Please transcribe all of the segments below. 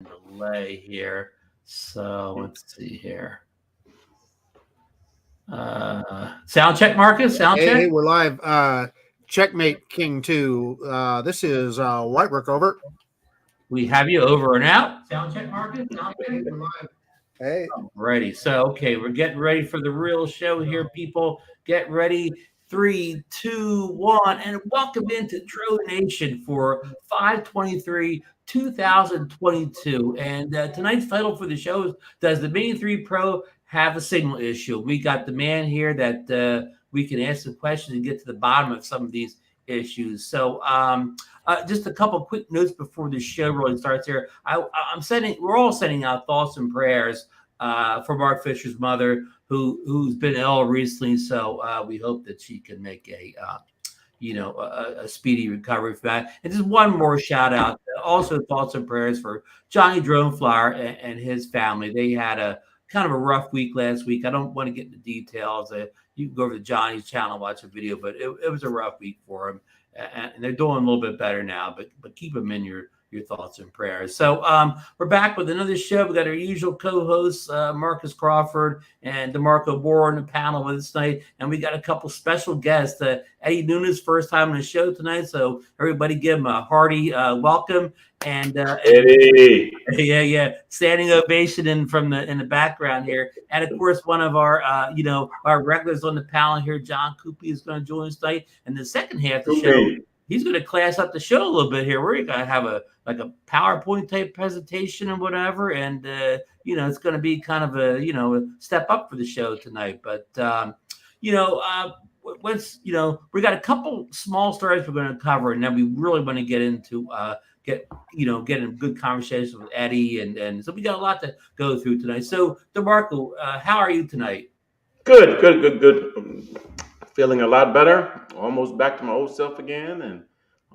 delay here. So let's see here. Sound check, Marcus. Sound check. Hey, we're live. Checkmate King 2. This is White Rook over. We have you over and out. Sound check, Marcus. Sound check. Hey, we're live. Hey. Ready. So, okay, we're getting ready for the real show here, people. Get ready. 3, 2, 1, and welcome into DroneNation for 5/23/2022. And tonight's title for the show is, Does the Mini 3 Pro have a signal issue? We got the man here that we can ask some questions and get to the bottom of some of these issues. So just a couple quick notes before the show really starts here. We're all sending out thoughts and prayers for Mark Fisher's mother, who's been ill recently. So we hope that she can make a speedy recovery for that. And just one more shout out. Also, thoughts and prayers for Johnny Droneflower and his family. They had a kind of a rough week last week. I don't want to get into details. You can go over to Johnny's channel and watch a video, but it was a rough week for him. And they're doing a little bit better now, but keep them in your thoughts and prayers. So we're back with another show. We got our usual co-hosts, Marcus Crawford and DeMarco Bohr on the panel with us tonight. And we got a couple special guests. Eddie Nunez, first time on the show tonight. So everybody give him a hearty welcome. And Eddie. Yeah. Standing ovation in the background here. And of course, one of our our regulars on the panel here, John Cuppi, is going to join us tonight. And the second half of the show, he's going to class up the show a little bit here. We're going to have a PowerPoint type presentation and whatever. And, it's going to be kind of a step up for the show tonight. But, we got a couple small stories we're going to cover. And then we really want to get into get in good conversation with Eddie. And so we got a lot to go through tonight. So, DeMarco, how are you tonight? Good. Feeling a lot better. Almost back to my old self again, and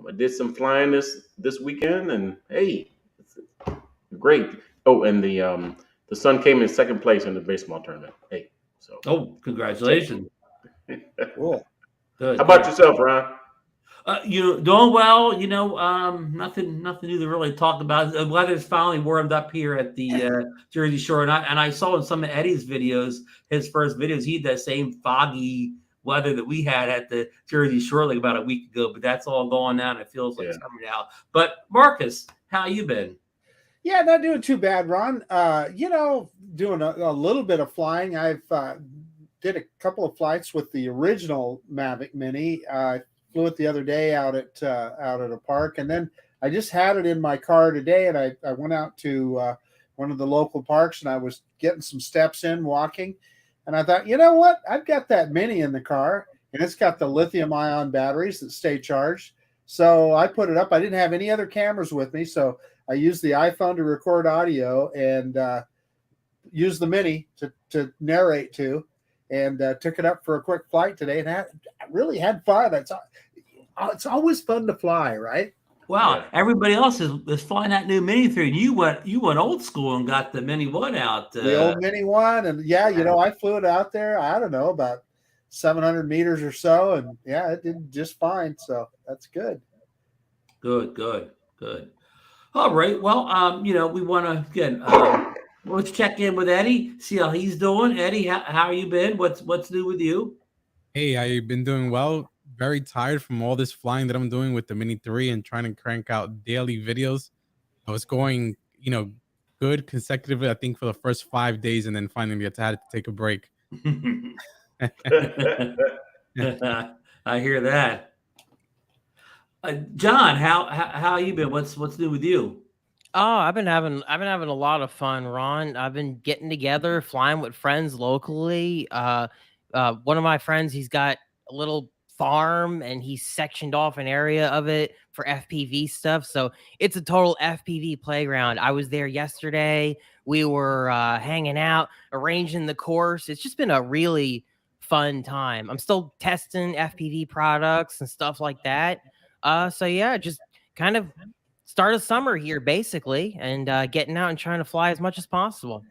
I did some flying this weekend, and hey, it's great. Oh, and the son came in second place in the baseball tournament. Hey, so congratulations! Cool. Good. How about yourself, Ron? Doing well. Nothing new to really talk about. The weather's finally warmed up here at the Jersey Shore, and I saw in some of Eddie's videos, his first videos, he had that same foggy weather that we had at the Jersey Shore like about a week ago, but that's all gone now and it feels like summer now. But Marcus, how you been? Yeah, not doing too bad, Ron. Doing a little bit of flying. I've did a couple of flights with the original Mavic Mini. I flew it the other day out at a park, and then I just had it in my car today, and I went out to one of the local parks, and I was getting some steps in walking. And I thought, you know what? I've got that Mini in the car, and it's got the lithium-ion batteries that stay charged. So I put it up. I didn't have any other cameras with me, so I used the iPhone to record audio and used the Mini to narrate to, and took it up for a quick flight today. And I really had fun. It's always fun to fly, right? Wow, everybody else is flying that new Mini through. You went old school and got the Mini 1 out. The old Mini 1, and I flew it out there. I don't know, about 700 meters or so, and it did just fine. So that's good. Good. All right. Well, we want to again. Let's check in with Eddie, see how he's doing. Eddie, how you been? What's new with you? Hey, I've been doing well. Very tired from all this flying that I'm doing with the Mini 3 and trying to crank out daily videos. I was going, good consecutively, I think, for the first 5 days, and then finally I had to take a break. I hear that. John, how you been? What's new with you? Oh, I've been having a lot of fun, Ron. I've been getting together, flying with friends locally. One of my friends, he's got a little farm and he's sectioned off an area of it for FPV stuff. So it's a total FPV playground. I was there yesterday. We were hanging out, arranging the course. It's just been a really fun time. I'm still testing FPV products and stuff like that. Just kind of start of summer here basically, and getting out and trying to fly as much as possible.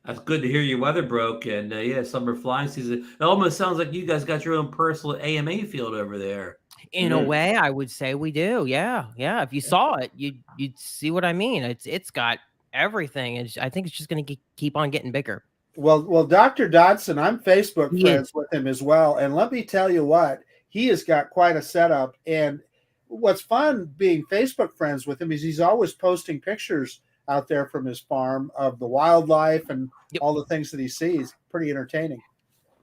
That's good to hear your weather broke, and summer flying season. It almost sounds like you guys got your own personal AMA field over there. In a way, I would say we do. Yeah, yeah. If you saw it, you'd see what I mean. It's got everything, and I think it's just going to keep on getting bigger. Well, Dr. Dodson, I'm Facebook He friends is. with him as well, and let me tell you what, he has got quite a setup. And what's fun being Facebook friends with him is he's always posting pictures out there from his farm of the wildlife and Yep. all the things that he sees. Pretty entertaining.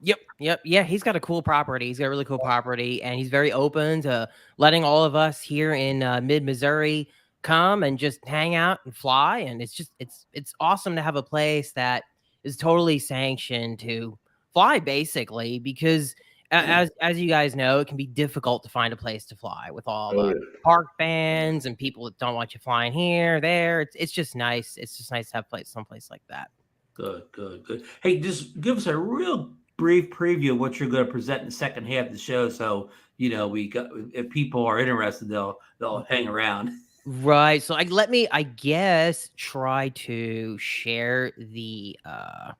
Yep. Yeah, he's got a cool property. He's got a really cool property, and he's very open to letting all of us here in mid-Missouri come and just hang out and fly. And it's awesome to have a place that is totally sanctioned to fly, basically, because as you guys know, it can be difficult to find a place to fly with all the park bans and people that don't want you flying here, there. It's just nice. It's just nice to have someplace like that. Good. Hey, just give us a real brief preview of what you're going to present in the second half of the show. So, if people are interested, they'll hang around. Right. So let me, I guess, try to share the, how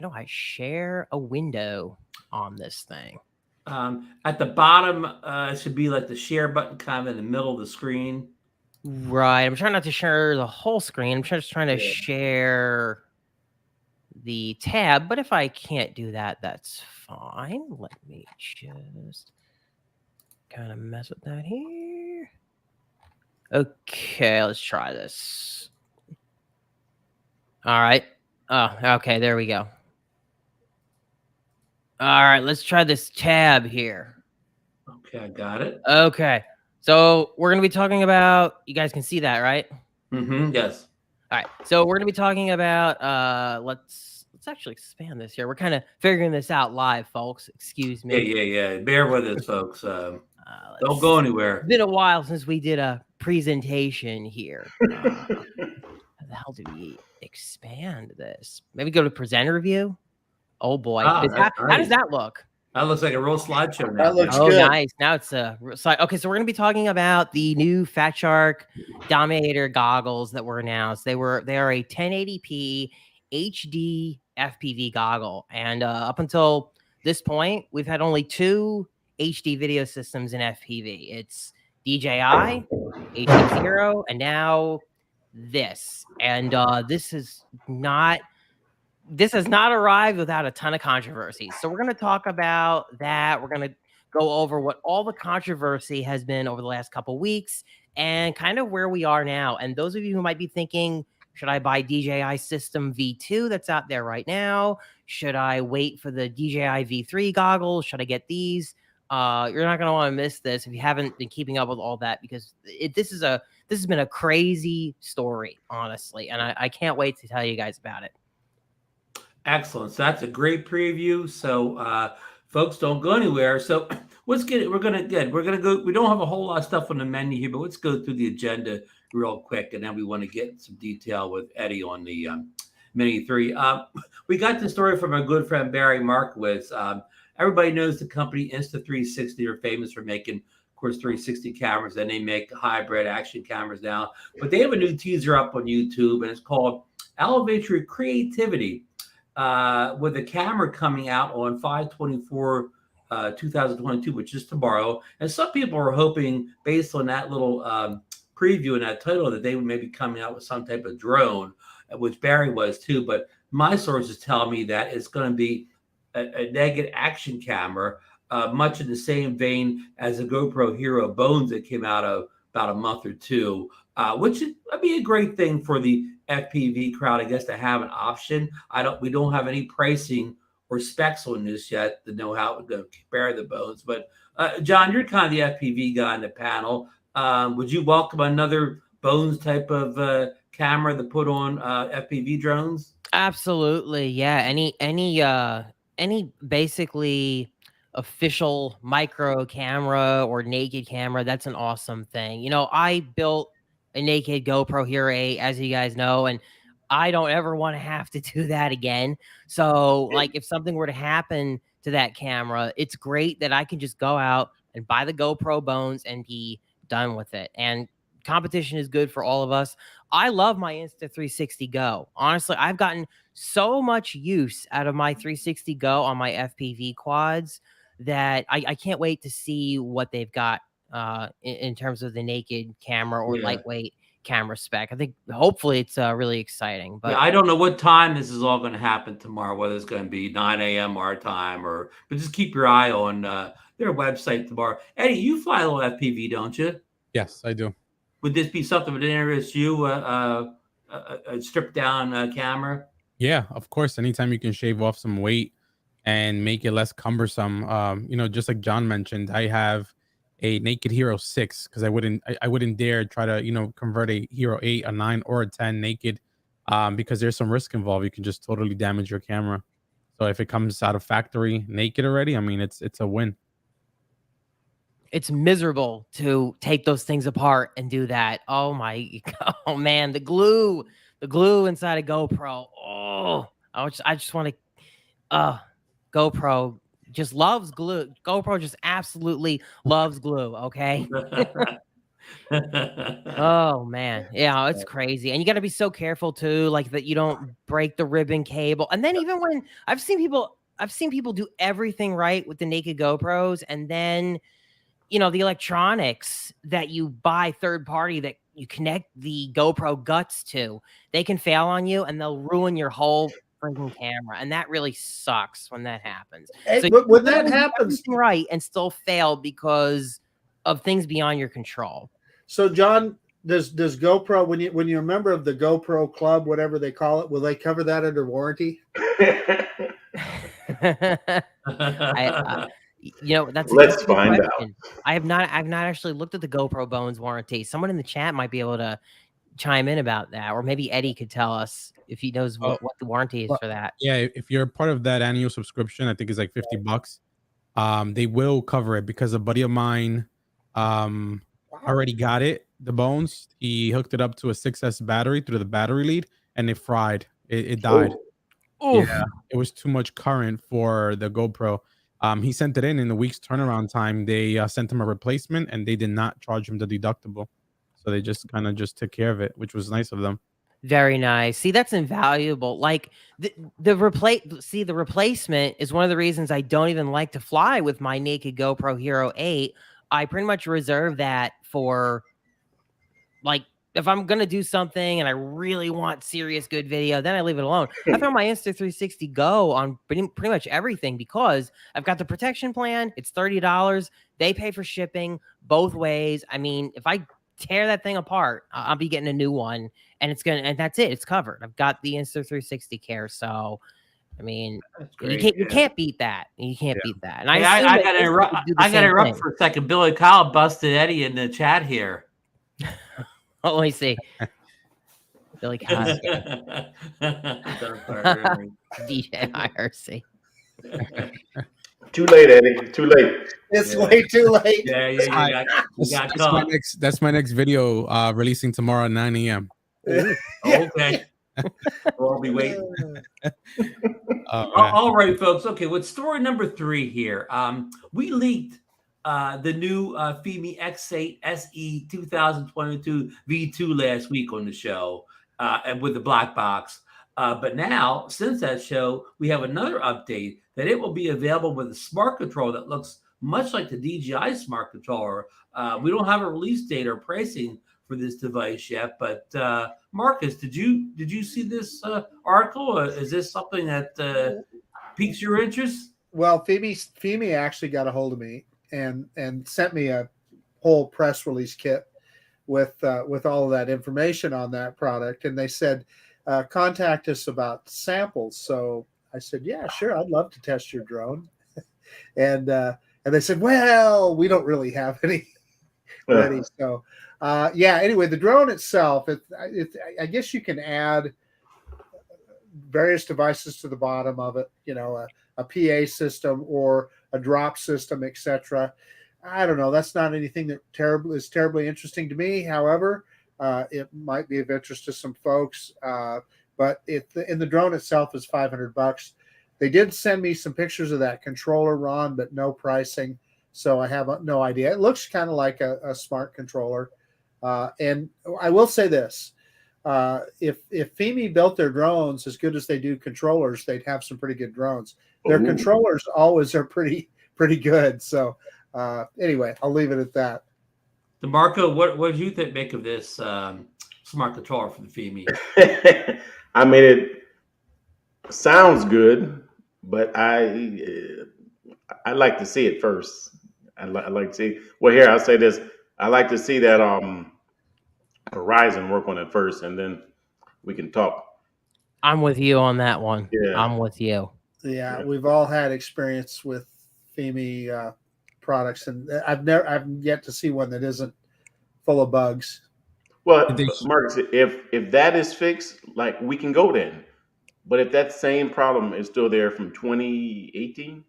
do I share a window on this thing? At the bottom, it should be like the share button kind of in the middle of the screen. Right. I'm trying not to share the whole screen. I'm just trying to share the tab, but if I can't do that, that's fine. Let me just kind of mess with that here. Okay, let's try this. All right. Oh, okay, there we go. All right, let's try this tab here. Okay, I got it. Okay, so we're going to be talking about, you guys can see that, right? Yes. All right, so we're going to be talking about, let's actually expand this here. We're kind of figuring this out live, folks. Excuse me. Yeah. Bear with us, folks. Don't go anywhere. It's been a while since we did a presentation here. How the hell do we expand this? Maybe go to presenter view. Oh boy, how does that look? That looks like a real slideshow now. That looks good. Nice. Now it's a slide. Okay, so we're gonna be talking about the new Fat Shark Dominator goggles that were announced. They are a 1080p HD FPV goggle, and up until this point, we've had only 2 HD video systems in FPV. It's DJI HD0, and now this. And this has not arrived without a ton of controversy. So we're going to talk about that. We're going to go over what all the controversy has been over the last couple weeks and kind of where we are now. And those of you who might be thinking, should I buy DJI System V2 that's out there right now? Should I wait for the DJI V3 goggles? Should I get these? You're not going to want to miss this if you haven't been keeping up with all that, because this has been a crazy story, honestly, and I can't wait to tell you guys about it. Excellent. So that's a great preview. So folks, don't go anywhere. So let's get it. We're gonna go. We don't have a whole lot of stuff on the menu here, but let's go through the agenda real quick, and then we want to get some detail with Eddie on the Mini 3. We got the story from our good friend Barry Markowitz. Everybody knows the company Insta360 are famous for making, of course, 360 cameras, and they make hybrid action cameras now. But they have a new teaser up on YouTube, and it's called Elevate Your Creativity, with the camera coming out on 5/24, 2022, which is tomorrow. And some people are hoping, based on that little preview and that title, that they would maybe coming out with some type of drone, which Barry was too. But my sources tell me that it's going to be a naked action camera, much in the same vein as the GoPro Hero Bones that came out about a month or two, which would be a great thing for the FPV crowd, I guess, to have an option. We don't have any pricing or specs on this yet to know how to compare the Bones. But John, you're kind of the FPV guy in the panel. Would you welcome another Bones type of camera to put on FPV drones? Absolutely, yeah. Any basically official micro camera or naked camera, that's an awesome thing. I built a naked GoPro Hero 8, as you guys know, and I don't ever want to have to do that again. So, like, if something were to happen to that camera, it's great that I can just go out and buy the GoPro Bones and be done with it. And competition is good for all of us. I love my Insta360 Go. Honestly, I've gotten so much use out of my 360 Go on my FPV quads that I can't wait to see what they've got in terms of the naked camera or lightweight camera spec. I think hopefully it's really exciting. But I don't know what time this is all going to happen tomorrow, whether it's going to be 9 a.m. our time but just keep your eye on their website tomorrow. Eddie, you fly a little FPV, don't you? Yes, I do. Would this be something that interests you, a stripped down camera? Yeah, of course. Anytime you can shave off some weight and make it less cumbersome, just like John mentioned, I have a Naked Hero 6 because I wouldn't dare try to convert a Hero 8, a 9, or a 10 naked because there's some risk involved. You can just totally damage your camera. So if it comes out of factory naked already, I mean it's a win. It's miserable to take those things apart and do that. Oh man, the glue inside a GoPro. Oh, I just want to. GoPro just loves glue. GoPro just absolutely loves glue. Okay. Oh man, yeah, it's crazy, and you got to be so careful too, like that you don't break the ribbon cable. And then even when I've seen people do everything right with the naked GoPros, and then the electronics that you buy third party that you connect the GoPro guts to, they can fail on you and they'll ruin your whole freaking camera, and that really sucks when that happens. Hey, So but when that happens, right, and still fail because of things beyond your control. So John, does GoPro, when you're a member of the GoPro club, whatever they call it, will they cover that under warranty? That's Let's find out. I've not actually looked at the GoPro Bones warranty. Someone in the chat might be able to chime in about that, or maybe Eddie could tell us if he knows what the warranty is for that. Yeah, if you're part of that annual subscription, I think it's like $50. They will cover it because a buddy of mine already got it, the Bones. He hooked it up to a 6S battery through the battery lead, and it fried. It died. Oof. Yeah, it was too much current for the GoPro. He sent it in a week's turnaround time. They sent him a replacement, and they did not charge him the deductible. So they just kind of took care of it, which was nice of them. Very nice. See, that's invaluable. Like the replacement is one of the reasons I don't even like to fly with my naked GoPro Hero 8. I pretty much reserve that for, like, if I'm going to do something and I really want serious good video, then I leave it alone. I throw my Insta360 Go on pretty much everything because I've got the protection plan. It's $30. They pay for shipping both ways. I mean, if I tear that thing apart, I'll be getting a new one, and that's it. It's covered. I've got the Insta360 care. So, I mean, you can't beat that. You can't beat that. And I got to interrupt for a second. Billy Kyle busted Eddie in the chat here. Let me see. Billy Kyle. DJI RC. Too late, Eddie. Too late. It's way too late. That's my next video releasing tomorrow at 9 a.m. Okay. We'll be waiting. All right, folks. Okay, with story number 3 here. We leaked the new Fimi X8 SE 2022 V2 last week on the show, and with the black box. But now, since that show, we have another update that it will be available with a smart controller that looks much like the DJI Smart Controller. We don't have a release date or pricing for this device yet, but Marcus, did you see this article? Is this something that piques your interest? Well, Fimi actually got a hold of me and sent me a whole press release kit with all of that information on that product, and they said contact us about samples. So I said, yeah, sure, I'd love to test your drone. and they said, well, we don't really have any ready. So anyway, the drone itself, I guess you can add various devices to the bottom of it, a PA system or a drop system, etc. I don't know. That's not anything that is terribly interesting to me. However, it might be of interest to some folks. But in the drone itself is $500. They did send me some pictures of that controller, Ron, but no pricing. So I have no idea. It looks kind of like a smart controller. And I will say this. If Fimi built their drones as good as they do controllers, they'd have some pretty good drones. Their controllers always are pretty pretty good. So anyway, I'll leave it at that. DeMarco, what did you make of this smart controller for the Fimi? I mean, it sounds good, but I like to see it first. I like to see. Well, here I'll say this: I like to see that Horizon work on it first, and then we can talk. I'm with you on that one. Yeah. I'm with you. Yeah, we've all had experience with Fimi products, and I've yet to see one that isn't full of bugs. Well, Marcus, if that is fixed, like we can go then. But if that same problem is still there from 2018,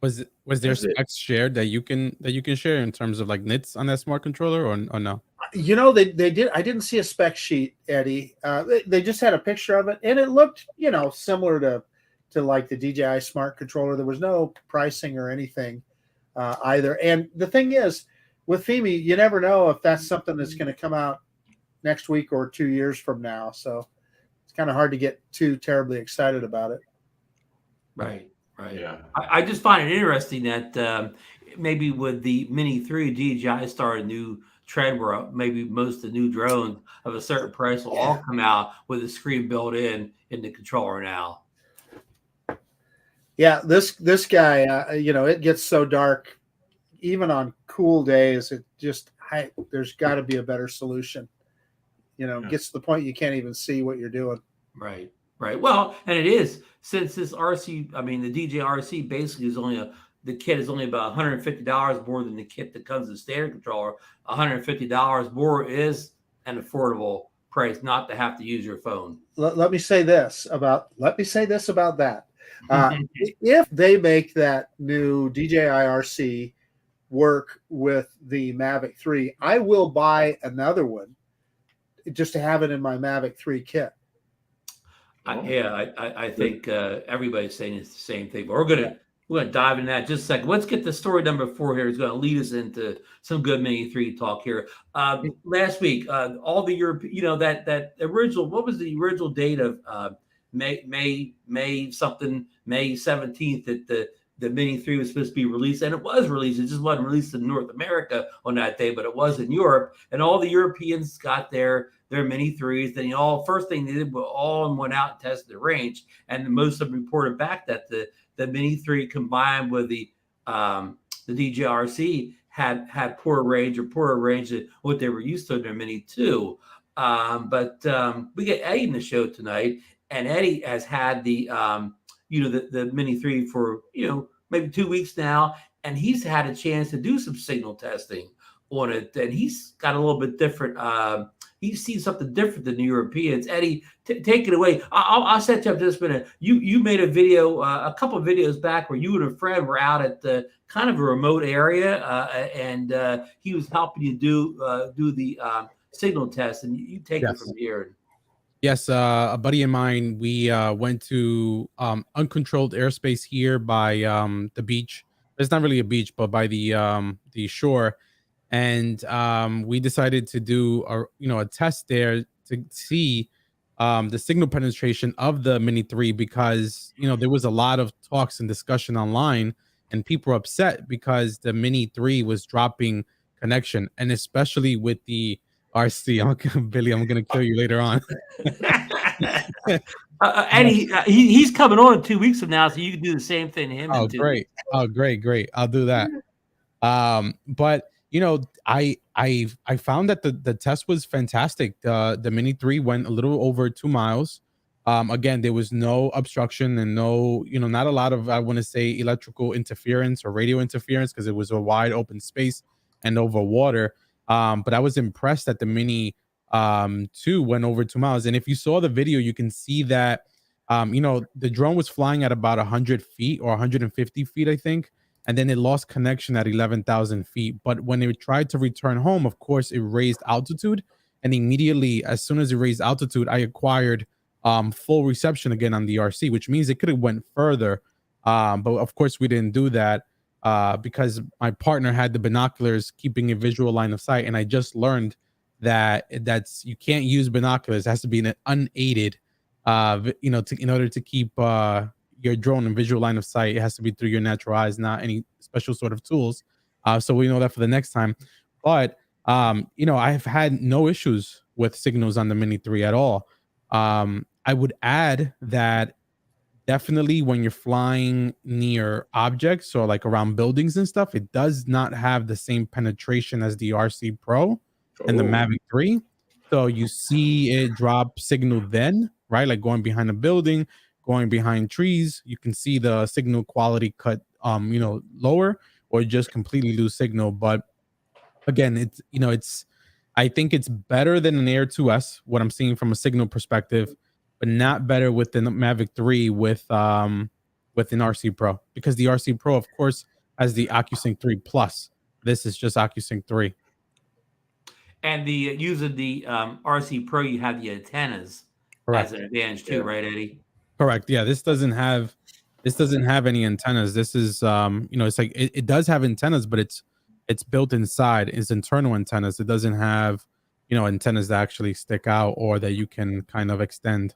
was there That's it. specs shared that you can share in terms of like nits on that smart controller or no? You know, they did. I didn't see a spec sheet, Eddie. They just had a picture of it, and it looked, you know, similar to like the DJI Smart Controller. There was no pricing or anything either. And the thing is, with Fimi, you never know if that's something that's going to come out next week or 2 years from now. So it's kind of hard to get too terribly excited about it. Right. yeah. I just find it interesting that maybe with the Mini 3, DJI started a new trend where maybe most of the new drones of a certain price will all come out with a screen built in the controller now. Yeah, this guy, you know, it gets so dark, even on cool days. It just, there's got to be a better solution. You know, it gets to the point you can't even see what you're doing. Right. Well, and it is, since this RC, I mean, the DJI RC basically is the kit is only about $150 more than the kit that comes with the standard controller. $150 more is an affordable price not to have to use your phone. Let me say this about that. If they make that new DJI RC work with the Mavic 3, I will buy another one just to have it in my Mavic 3 kit. I think everybody's saying it's the same thing, but we're gonna dive into that in just a second. Let's get the story number 4 here. It's going to lead us into some good Mini 3 talk here. Last week, all the European, you know, that original, what was the original date of May 17th that the Mini 3 was supposed to be released, and it was released. It just wasn't released in North America on that day, but it was in Europe, and all the Europeans got their Mini 3s. Then first thing they did was all went out and tested the range, and most of them reported back that the Mini 3 combined with the DJI RC had poorer range than what they were used to in their Mini 2. But we get Eddie in the show tonight, and Eddie has had the the Mini 3 for maybe 2 weeks now, and he's had a chance to do some signal testing on it, and he's got a little bit different. He's seen something different than the Europeans. Eddie, take it away. I'll set you up just a minute. You made a video, a couple of videos back, where you and a friend were out at the kind of a remote area, and he was helping you do the signal test, and you take it from here. Yes, a buddy of mine. We went to uncontrolled airspace here by the beach. It's not really a beach, but by the shore. And we decided to do a test there to see the signal penetration of the Mini 3, because there was a lot of talks and discussion online, and people were upset because the Mini 3 was dropping connection, and especially with the RC. Billy, I'm gonna kill you later on. And he's coming on in 2 weeks from now, so you can do the same thing to him. Oh, great! Oh, great! I'll do that. But I found that the test was fantastic. The Mini 3 went a little over 2 miles. Again, there was no obstruction and no, not a lot of, I want to say, electrical interference or radio interference, because it was a wide open space and over water. But I was impressed that the Mini 2 went over 2 miles. And if you saw the video, you can see that, the drone was flying at about 100 feet or 150 feet, I think. And then it lost connection at 11,000 feet. But when it tried to return home, of course, it raised altitude. And immediately, as soon as it raised altitude, I acquired full reception again on the RC, which means it could have went further. But of course, we didn't do that because my partner had the binoculars keeping a visual line of sight. And I just learned that you can't use binoculars. It has to be an unaided, in order to keep your drone in visual line of sight. It has to be through your natural eyes, not any special sort of tools. So we know that for the next time. But I've had no issues with signals on the Mini 3 at all. I would add that definitely when you're flying near objects or like around buildings and stuff, it does not have the same penetration as the RC Pro and the Mavic 3. So you see it drop signal then, right? Like going behind a building, going behind trees, you can see the signal quality cut lower, or just completely lose signal. But again, I think it's better than an Air 2S, what I'm seeing from a signal perspective, but not better with the Mavic 3 with an RC Pro, because the RC Pro, of course, has the OcuSync 3 Plus. This is just OcuSync 3. And using the RC Pro, you have the antennas as an advantage too, right, Eddie? Correct. Yeah, this doesn't have any antennas. This is it's like it does have antennas, but it's built inside. It's internal antennas. It doesn't have antennas that actually stick out or that you can kind of extend.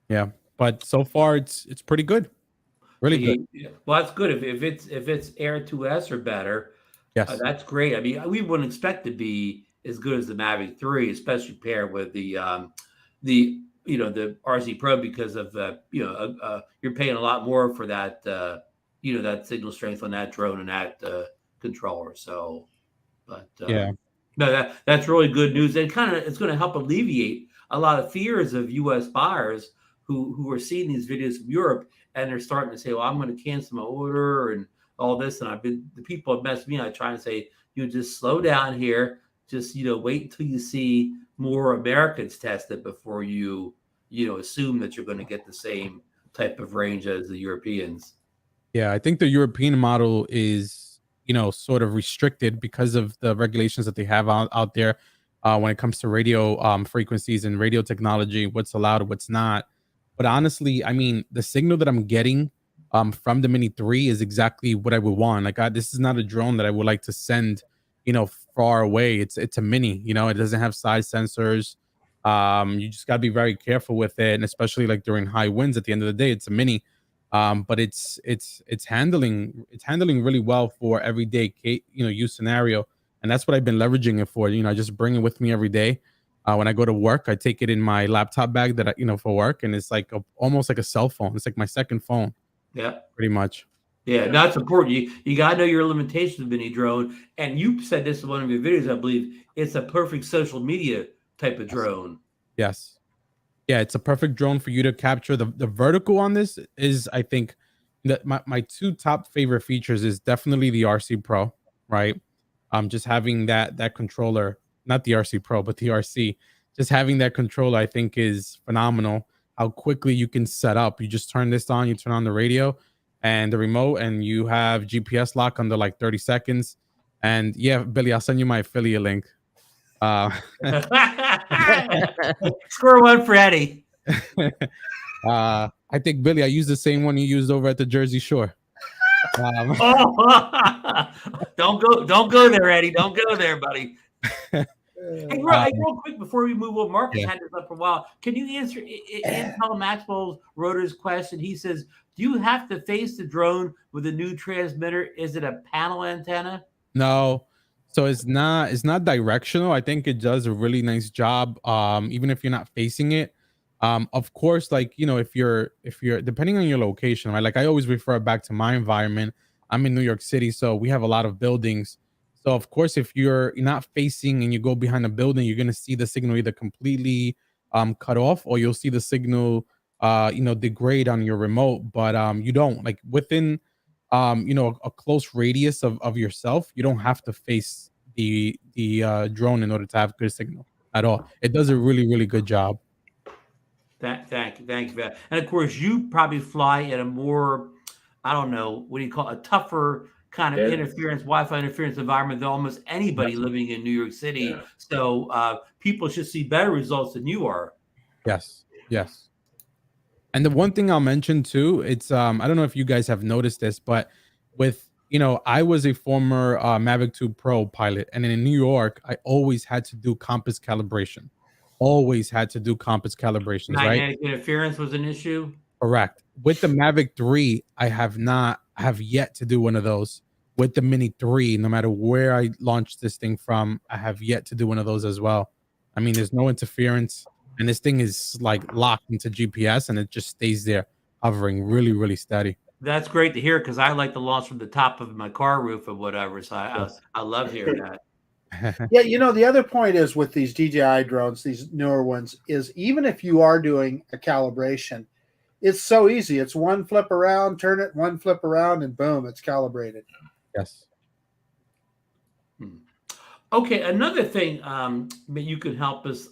Yeah, but so far it's pretty good. Really good. Well, that's good. If it's Air 2S or better, yes, that's great. I mean, we wouldn't expect to be as good as the Mavic 3, especially paired with the RC Pro, because of you're paying a lot more for that that signal strength on that drone and that controller. So, but no, that's really good news. And it's going to help alleviate a lot of fears of U.S. buyers who are seeing these videos from Europe, and they're starting to say, well, I'm going to cancel my order and all this. And the people have messed me. I try and say, just slow down here. Just, wait until you see more Americans test it before you assume that you're going to get the same type of range as the Europeans. Yeah, I think the European model is, sort of restricted because of the regulations that they have out there when it comes to radio frequencies and radio technology, what's allowed, what's not. But honestly, I mean, the signal that I'm getting from the Mini 3 is exactly what I would want. Like, this is not a drone that I would like to send, far away. It's a Mini, it doesn't have side sensors. You just got to be very careful with it, and especially like during high winds. At the end of the day, it's a Mini, but it's handling really well for everyday use scenario, and that's what I've been leveraging it for. I just bring it with me every day. When I go to work, I take it in my laptop bag that for work, and it's like almost like a cell phone. It's like my second phone. Yeah, pretty much. Yeah, that's important. You got to know your limitations of Mini drone, and you said this in one of your videos, I believe. It's a perfect social media type of drone. Yes. Yeah, it's a perfect drone for you to capture. The vertical on this is, I think, that my two top favorite features is definitely the RC Pro, right? Just having that controller, not the RC Pro, but the RC, just having that controller, I think, is phenomenal. How quickly you can set up. You just turn this on, you turn on the radio and the remote, and you have GPS lock under like 30 seconds. And yeah, Billy, I'll send you my affiliate link. Score one for Eddie. I think, Billy, I used the same one you used over at the Jersey Shore. Don't go there, Eddie. Don't go there, buddy. Hey, real quick before we move on, Marcus had this up for a while. Can you answer Intel Maxwell Rotor's question? He says, do you have to face the drone with a new transmitter? Is it a panel antenna? No. So it's not directional. I think it does a really nice job. Even if you're not facing it. Of course, like, if you're depending on your location, right? Like, I always refer back to my environment. I'm in New York City, so we have a lot of buildings. So of course, if you're not facing and you go behind a building, you're gonna see the signal either completely cut off, or you'll see the signal degrade on your remote. But you don't, like, within a close radius of yourself, you don't have to face the drone in order to have good signal at all. It does a really, really good job. Thank you for that. And of course, you probably fly at a more, I don't know, what do you call it, a tougher kind of Wi-Fi interference environment than almost anybody living in New York City. Yeah. So people should see better results than you are. Yes. And the one thing I'll mention too, it's I don't know if you guys have noticed this, but with I was a former Mavic 2 Pro pilot, and in New York, I always had to do compass calibration. always had to do compass calibrations, right? Magnetic interference was an issue. Correct. With the Mavic 3, I have yet to do one of those. With the Mini 3, no matter where I launched this thing from, I have yet to do one of those as well. I mean, there's no interference, and this thing is like locked into GPS, and it just stays there, hovering really, really steady. That's great to hear because I like to launch from the top of my car roof or whatever. So I love hearing that. Yeah, the other point is with these DJI drones, these newer ones, is even if you are doing a calibration, it's so easy. It's one flip around, turn it, one flip around, and boom, it's calibrated. Yes. Okay, another thing that you could help us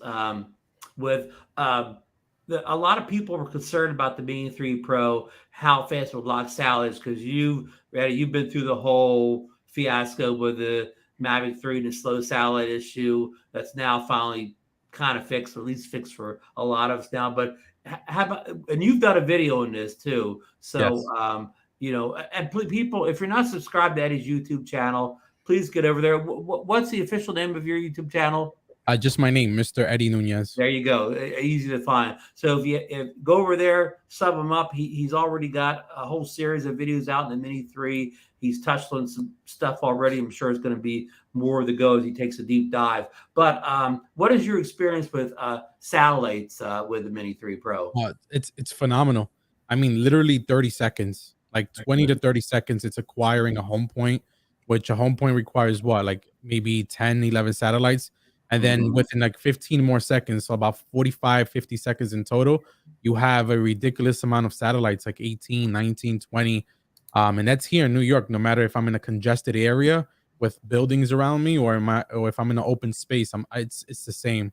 with, a lot of people were concerned about the Mini 3 Pro, how fast it would lock salads, because you've been through the whole fiasco with the Mavic 3 and the slow salad issue that's now finally kind of fixed, or at least fixed for a lot of us now. But how about, and you've done a video on this too. So, yes. And people, if you're not subscribed to Eddie's YouTube channel, please get over there. What's the official name of your YouTube channel? Just my name, Mr. Eddie Nunez. There you go. Easy to find. So if you go over there, sub him up. He's already got a whole series of videos out in the Mini 3. He's touched on some stuff already. I'm sure it's going to be more to go as he takes a deep dive. But what is your experience with satellites with the Mini 3 Pro? It's phenomenal. I mean, literally 30 seconds, like 20 to 30 seconds, it's acquiring a home point, which a home point requires what, like maybe 10, 11 satellites. And then within like 15 more seconds, so about 45, 50 seconds in total, you have a ridiculous amount of satellites, like 18, 19, 20. And that's here in New York, no matter if I'm in a congested area with buildings around me or if I'm in an open space, it's the same.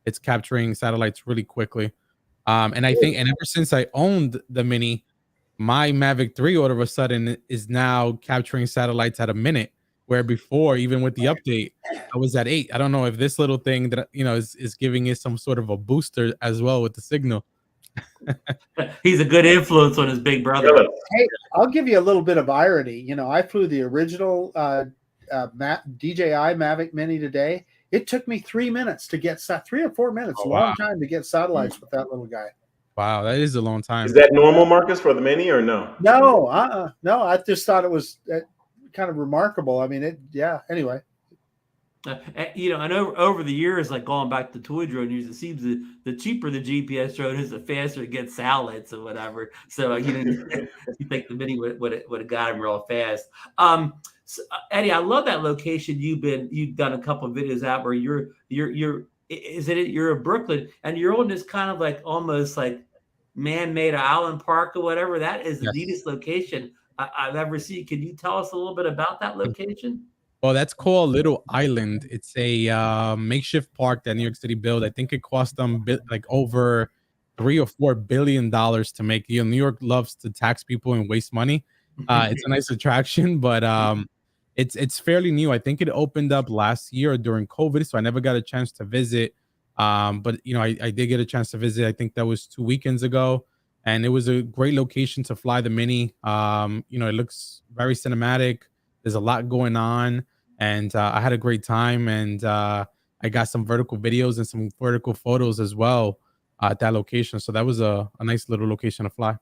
It's capturing satellites really quickly. And I think, and ever since I owned the Mini, my Mavic 3 all of a sudden is now capturing satellites at a minute, where before, even with the update, I was at 8. I don't know if this little thing that is giving it some sort of a booster as well with the signal. He's a good influence on his big brother. Hey, I'll give you a little bit of irony. I flew the original DJI Mavic Mini today. It took me 3 minutes to get 3 or 4 minutes, a long time to get satellites with that little guy. Wow, that is a long time. Is that normal, Marcus, for the Mini or no? No, no. I just thought it was kind of remarkable. I mean, anyway. And over the years, like going back to toy drone use, it seems the cheaper the GPS drone is, the faster it gets satellites or whatever. So you think the Mini would have got him real fast. So, Eddie, I love that location. You've done a couple of videos out where you're in Brooklyn and you're on this kind of like almost like man-made island park or whatever. That is the neatest location I've ever seen. Can you tell us a little bit about that location? Well, that's called Little Island. It's a makeshift park that New York City built. I think it cost them like over $3 or $4 billion to make. New York loves to tax people and waste money. It's a nice attraction, but it's fairly new. I think it opened up last year during COVID, so I never got a chance to visit. But I did get a chance to visit. I think that was 2 weekends ago, and it was a great location to fly the Mini. It looks very cinematic. There's a lot going on. And I had a great time, and I got some vertical videos and some vertical photos as well at that location. So that was a nice little location to fly.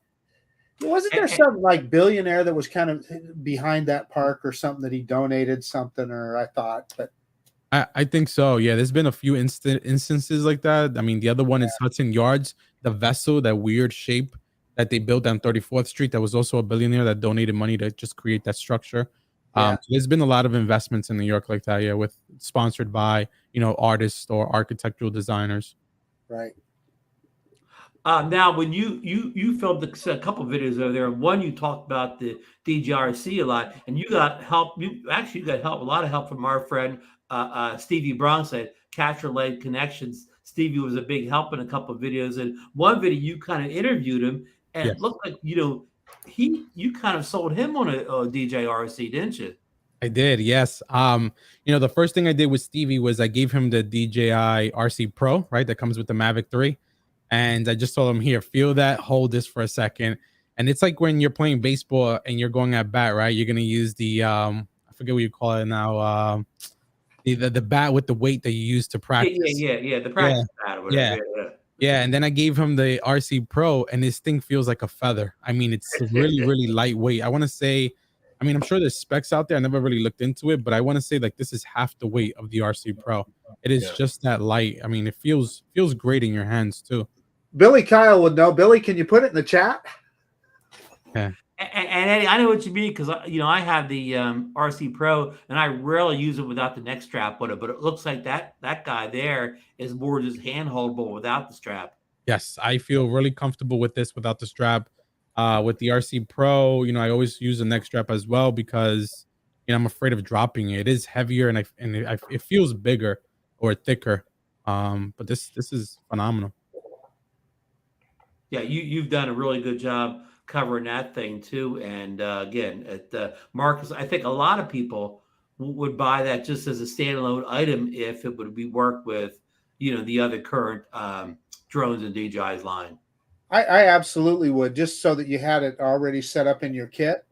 Wasn't there some like billionaire that was kind of behind that park or something that he donated something, or I thought, but I think so. Yeah, there's been a few instances like that. I mean, the other one is Hudson Yards, the vessel, that weird shape that they built on 34th Street. That was also a billionaire that donated money to just create that structure. So there's been a lot of investments in New York like that, with sponsored by artists or architectural designers. Right. Now, when you filmed a couple of videos over there, one you talked about the DJI RC a lot, and you got help. You got help, a lot of help from our friend Stevie Bronx at Capture Led Connections. Stevie was a big help in a couple of videos, and one video you kind of interviewed him, and it looked like you kind of sold him on a DJI RC, didn't you? I did, yes. The first thing I did with Stevie was I gave him the DJI RC Pro, right? That comes with the Mavic 3. And I just told him, here, feel that, hold this for a second. And it's like when you're playing baseball and you're going at bat, right? You're going to use the, I forget what you call it now. the bat with the weight that you use to practice. Yeah. The Yeah, practice pad or yeah. whatever. Yeah, and then I gave him the RC Pro, and this thing feels like a feather. I mean, it's really, really lightweight. I want to say, I mean, I'm sure there's specs out there. I never really looked into it, but I want to say like this is half the weight of the RC Pro. It is just that light. I mean, it feels great in your hands too. Billy Kyle would know. Billy, can you put it in the chat? Yeah. And Eddie, I know what you mean because I have the RC Pro and I rarely use it without the neck strap on it. But it looks like that guy there is more just handholdable without the strap. Yes, I feel really comfortable with this without the strap. With the RC Pro, I always use a neck strap as well because I'm afraid of dropping it. It is heavier and it feels bigger or thicker. But this is phenomenal. Yeah, you've done a really good job covering that thing too. And again, at Marcus, I think a lot of people would buy that just as a standalone item if it would be worked with, the other current drones in DJI's line. I absolutely would, just so that you had it already set up in your kit.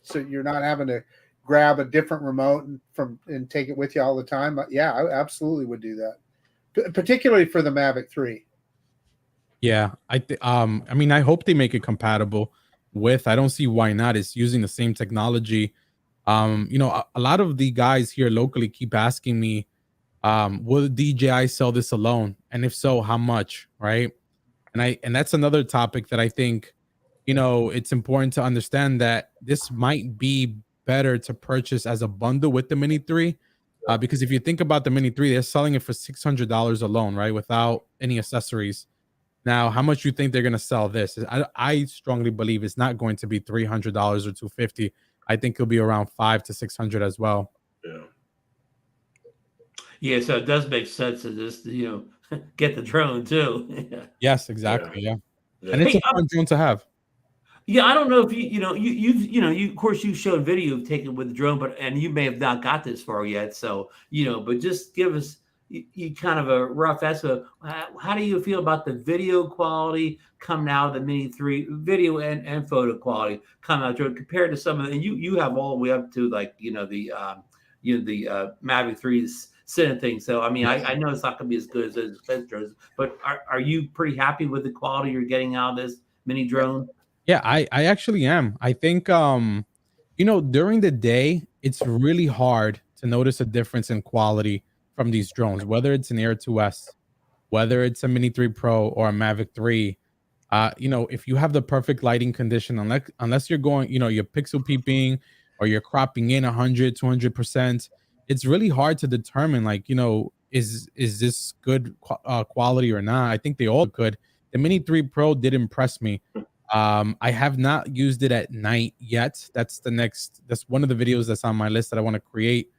So you're not having to grab a different remote and take it with you all the time. Yeah, I absolutely would do that, particularly for the Mavic 3. Yeah, I mean, I hope they make it compatible with. I don't see why not. It's using the same technology. A lot of the guys here locally keep asking me, will DJI sell this alone? And if so, how much? Right. And that's another topic that I think, it's important to understand that this might be better to purchase as a bundle with the Mini 3. Because if you think about the Mini 3, they're selling it for $600 alone, right? Without any accessories. Now, how much you think they're going to sell this? I strongly believe it's not going to be $300 or $250. I think it'll be around $500 to $600 as well. Yeah, so it does make sense to just get the drone too. Yes, exactly. Yeah. And it's a fun drone to have. Yeah, I don't know if you of course you showed video of taking with the drone, and you may have not got this far yet. So but just give us you kind of a rough estimate. How do you feel about the video quality coming out of the Mini 3, video and photo quality coming out compared to some of the, and you have all the way up to like the Mavic 3's Cine thing. So I mean, I know it's not going to be as good as those expensive drones, but are you pretty happy with the quality you're getting out of this mini drone? Yeah, I actually am. I think during the day it's really hard to notice a difference in quality from these drones, whether it's an Air 2S, whether it's a Mini 3 Pro or a Mavic 3. If you have the perfect lighting condition, unless you're going, you're pixel peeping or you're cropping in 100, 200%, it's really hard to determine, like, is this good quality or not? I think they all could. The Mini 3 Pro did impress me. I have not used it at night yet. That's one of the videos that's on my list that I want to create.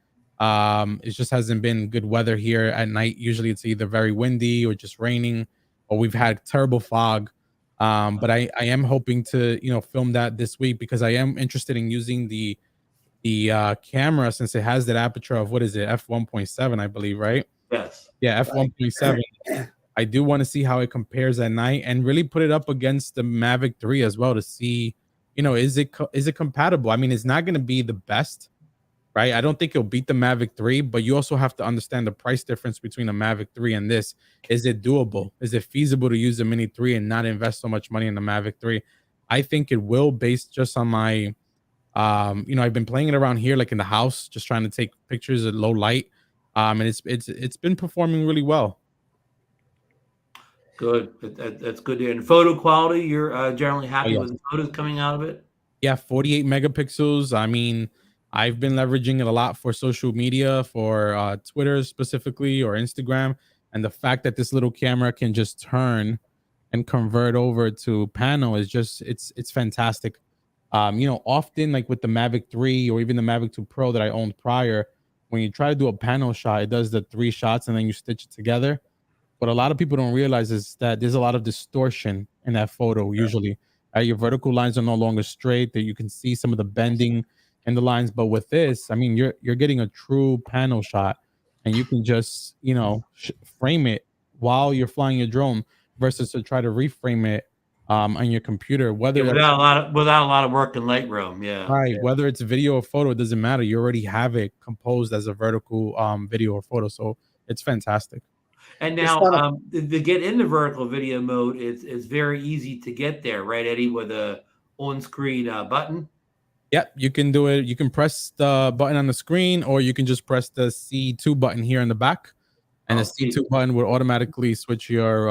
It just hasn't been good weather here at night. Usually it's either very windy or just raining, or we've had terrible fog. But I am hoping to film that this week because I am interested in using the camera, since it has that aperture of, what is it, f1.7, I believe, right? Yes. Yeah, f1.7. I do want to see how it compares at night and really put it up against the Mavic 3 as well to see, is it compatible? I mean, it's not going to be the best, right? I don't think it'll beat the Mavic 3, but you also have to understand the price difference between a Mavic 3 and this. Is it doable? Is it feasible to use a Mini 3 and not invest so much money in the Mavic 3? I think it will, based just on my, I've been playing it around here, like in the house, just trying to take pictures at low light. And it's been performing really well. Good. That's good. And photo quality, you're generally happy with the photos coming out of it? Yeah, 48 megapixels. I mean, I've been leveraging it a lot for social media, for Twitter specifically, or Instagram. And the fact that this little camera can just turn and convert over to panel is just, it's fantastic. Often, like with the Mavic 3 or even the Mavic 2 Pro that I owned prior, when you try to do a panel shot, it does the 3 shots and then you stitch it together. What a lot of people don't realize is that there's a lot of distortion in that photo. Usually, your vertical lines are no longer straight. That you can see some of the bending in the lines. But with this, I mean, you're getting a true panel shot, and you can just frame it while you're flying your drone, versus to try to reframe it on your computer, whether Yeah, without a lot of work in Lightroom. Yeah. right, whether it's video or photo, it doesn't matter. You already have it composed as a vertical video or photo, so it's fantastic. And Just now, wanna- to get into vertical video mode, it's very easy to get there, right, Eddie, with a on-screen button. Yep, you can do it. You can press the button on the screen, or you can just press the C2 button here in the back, and the C2 button will automatically switch your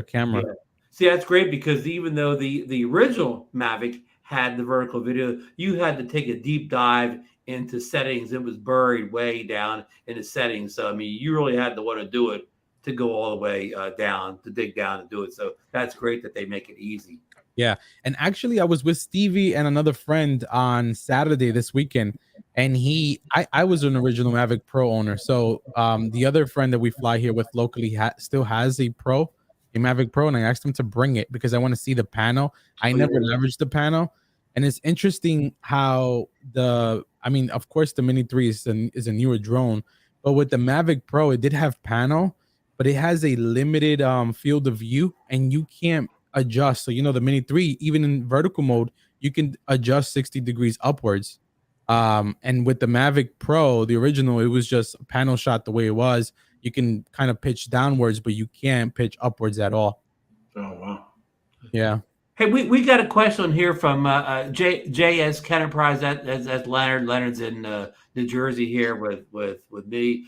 camera. Yeah. See, that's great because even though the original Mavic had the vertical video, you had to take a deep dive into settings. It was buried way down in the settings. So, I mean, you really had to want to do it to go all the way down, to dig down and do it. So that's great that they make it easy. Yeah. And actually, I was with Stevie and another friend on Saturday this weekend. And I was an original Mavic Pro owner. So the other friend that we fly here with locally still has a Mavic Pro. And I asked him to bring it because I want to see the panel. I never leveraged the panel. And it's interesting how of course, the Mini 3 is a newer drone. But with the Mavic Pro, it did have panel, but it has a limited field of view, and you can't adjust. So, the Mini 3, even in vertical mode, you can adjust 60 degrees upwards. And with the Mavic Pro, the original, it was just a panel shot the way it was. You can kind of pitch downwards, but you can't pitch upwards at all. Oh, wow. Yeah. Hey, we got a question here from JS Enterprise. That's Leonard. Leonard's in New Jersey here with me.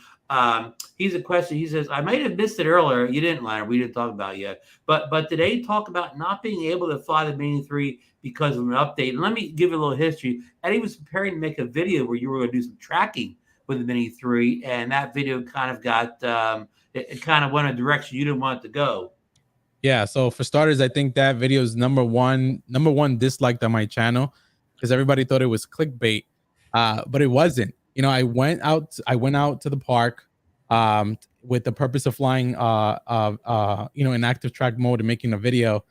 He's a question. He says, I might have missed it earlier. You didn't, Leonard. We didn't talk about it yet. But did they talk about not being able to fly the Mini 3 because of an update? And let me give you a little history. Eddie was preparing to make a video where you were going to do some tracking with the Mini 3, and that video kind of got it kind of went a direction you didn't want it to go. Yeah, so for starters, I think that video is number one disliked on my channel because everybody thought it was clickbait, but it wasn't. I went out to the park with the purpose of flying in active track mode and making a video.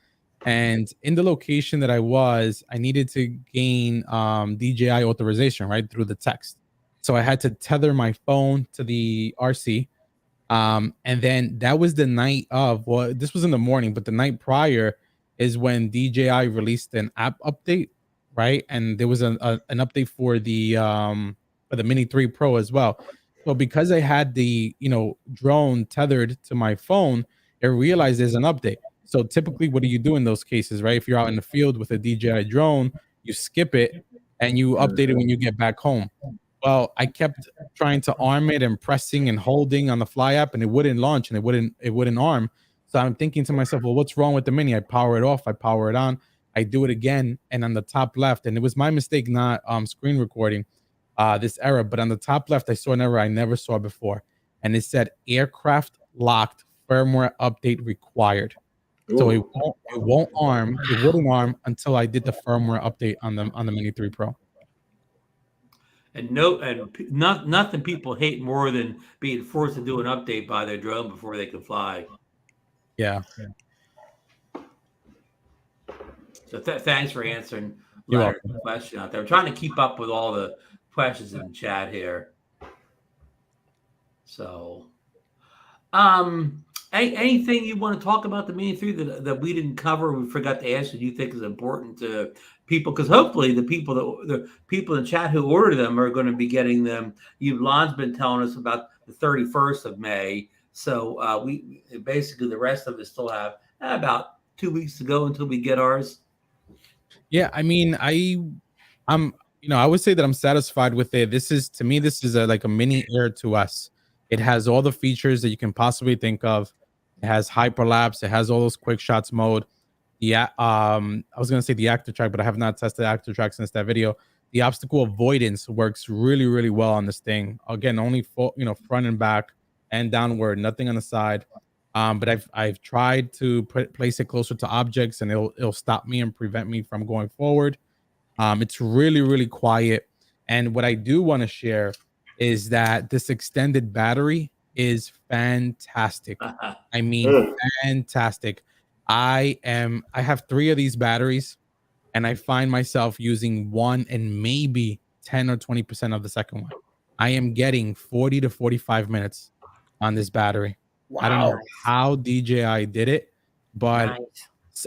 And in the location that I needed to gain DJI authorization, right, through the text. So I had to tether my phone to the RC. And then that was the night of, well, this was in the morning, but the night prior is when DJI released an app update, right? And there was an update for the Mini 3 Pro as well. So because I had the drone tethered to my phone, it realized there's an update. So typically, what do you do in those cases, right? If you're out in the field with a DJI drone, you skip it and you update it when you get back home. Well, I kept trying to arm it and pressing and holding on the fly app, and it wouldn't launch and it wouldn't arm. So I'm thinking to myself, well, what's wrong with the Mini? I power it off, I power it on, I do it again, and on the top left, and it was my mistake not screen recording this error, but on the top left, I saw an error I never saw before, and it said aircraft locked firmware update required. Ooh. So it won't arm. It wouldn't arm until I did the firmware update on the Mini 3 Pro. And nothing people hate more than being forced to do an update by their drone before they can fly. Yeah. So thanks for answering the question out there. I'm trying to keep up with all the questions in the chat here. So, anything you want to talk about the Mini 3 that we didn't cover, we forgot to ask, that you think is important to people? Because hopefully the people in the chat who order them are going to be getting them. Lon's been telling us about the 31st of May. So we basically, the rest of us still have about 2 weeks to go until we get ours. Yeah, I mean, I would say that I'm satisfied with it. This is like a mini Air to us. It has all the features that you can possibly think of. It has hyperlapse. It has all those quick shots mode. Yeah, I was gonna say the active track, but I have not tested active track since that video. The obstacle avoidance works really, really well on this thing. Again, only front and back and downward, nothing on the side. But I've tried to place it closer to objects, and it'll stop me and prevent me from going forward. It's really, really quiet. And what I do want to share is that this extended battery is fantastic. I mean, fantastic. I have 3 of these batteries, and I find myself using one and maybe 10 or 20% of the second one. I am getting 40 to 45 minutes on this battery. Wow. I don't know how DJI did it, but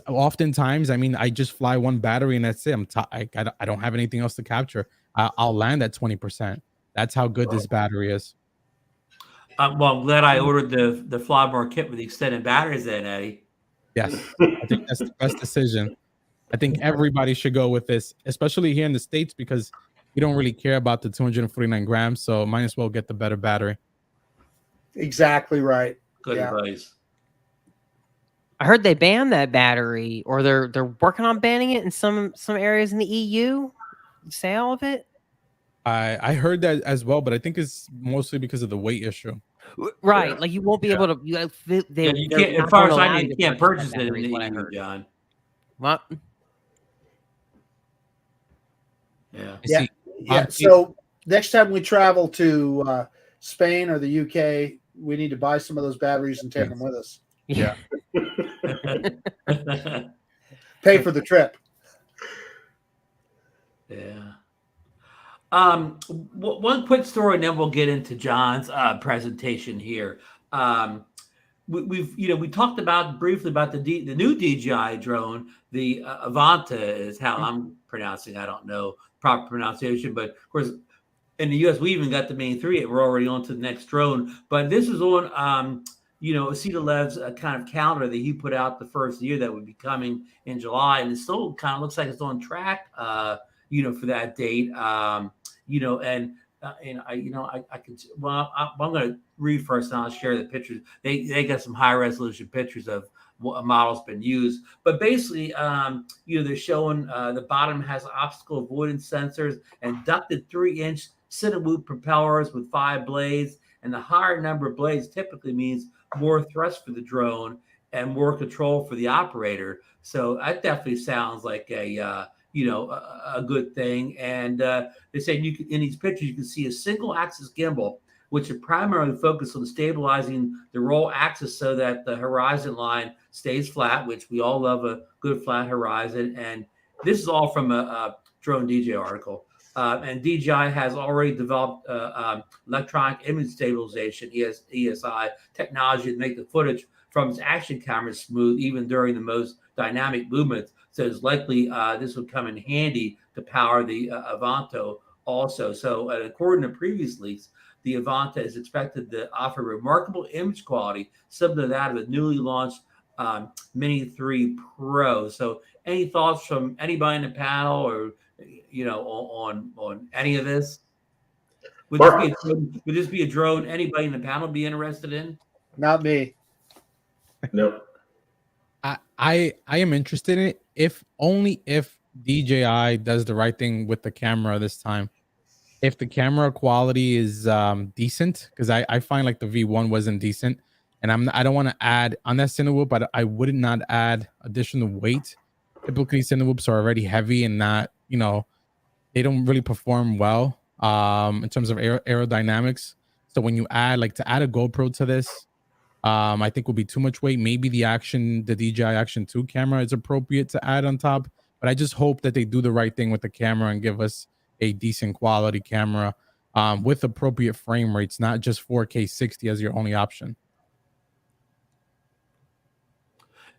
Oftentimes, I mean, I just fly one battery and that's it. I don't have anything else to capture. I'll land at 20%. That's how good this battery is. Well, I'm glad I ordered the Flybore kit with the extended batteries in, Eddie. Yes, I think that's the best decision. I think everybody should go with this, especially here in the States, because we don't really care about the 249 grams. So might as well get the better battery. Exactly right. Good Yeah. advice. I heard they banned that battery, or they're working on banning it in some areas in the EU. Sale of it. I heard that as well, but I think it's mostly because of the weight issue. Right, Yeah. like you won't be able to. You Can't, as far as I know, you can't purchase it in the EU, John. What? Yeah. Yeah. Yeah. So next time we travel to Spain or the UK, we need to buy some of those batteries and take them with us. Yeah. Pay for the trip. Yeah. One quick story, and then we'll get into John's presentation here. We talked briefly about the new DJI drone, the Avanta is how I'm pronouncing. I don't know proper pronunciation, but of course in the US we even got the Mini 3. We're already on to the next drone, but this is on Acetalev's kind of calendar that he put out the first year that would be coming in July, and it still kind of looks like it's on track, for that date. I'm going to read first, and I'll share the pictures. They got some high resolution pictures of what a model's been used, but basically, they're showing the bottom has obstacle avoidance sensors and ducted 3-inch Cinewoop propellers with 5 blades. And the higher number of blades typically means more thrust for the drone and more control for the operator. So that definitely sounds like a good thing. And they say in these pictures, you can see a single axis gimbal, which is primarily focused on stabilizing the roll axis so that the horizon line stays flat, which we all love a good flat horizon. And this is all from a Drone DJ article. And DJI has already developed electronic image stabilization, ESI technology to make the footage from its action cameras smooth, even during the most dynamic movements. So it's likely this would come in handy to power the Avanto also. So according to previous leaks, the Avanta is expected to offer remarkable image quality, similar to that of a newly launched Mini 3 Pro. So any thoughts from anybody in the panel or on any of this? Would this be a drone anybody in the panel be interested in? Not me. No. I am interested in it if DJI does the right thing with the camera this time. If the camera quality is decent, because I find like the V1 wasn't decent, and I don't want to add on that Cinewoop, but I would not add additional weight. Typically Cinewoops are already heavy and not, they don't really perform well in terms of aerodynamics. So when you add to add a GoPro to this, I think will be too much weight. Maybe the DJI Action 2 camera is appropriate to add on top, but I just hope that they do the right thing with the camera and give us a decent quality camera with appropriate frame rates, not just 4K 60 as your only option.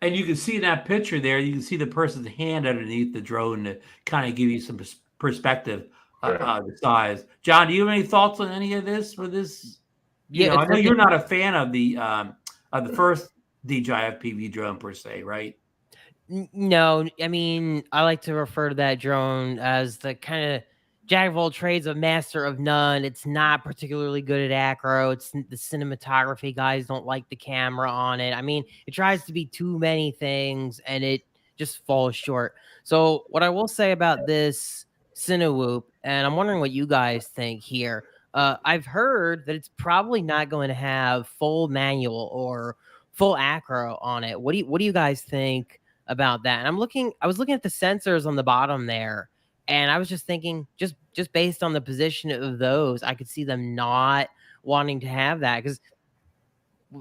And you can see in that picture there, you can see the person's hand underneath the drone to kind of give you some perspective the size. John, do you have any thoughts on any of this for this? I know you're not a fan of the first DJI FPV drone per se, right? No, I mean, I like to refer to that drone as the kind of jack of all trades, a master of none. It's not particularly good at acro. It's the cinematography guys don't like the camera on it. I mean, it tries to be too many things and it just falls short. So what I will say about this Cinewoop, and I'm wondering what you guys think here. I've heard that it's probably not going to have full manual or full acro on it. What do you guys think about that? And I was looking at the sensors on the bottom there, and I was just thinking, just based on the position of those, I could see them not wanting to have that, because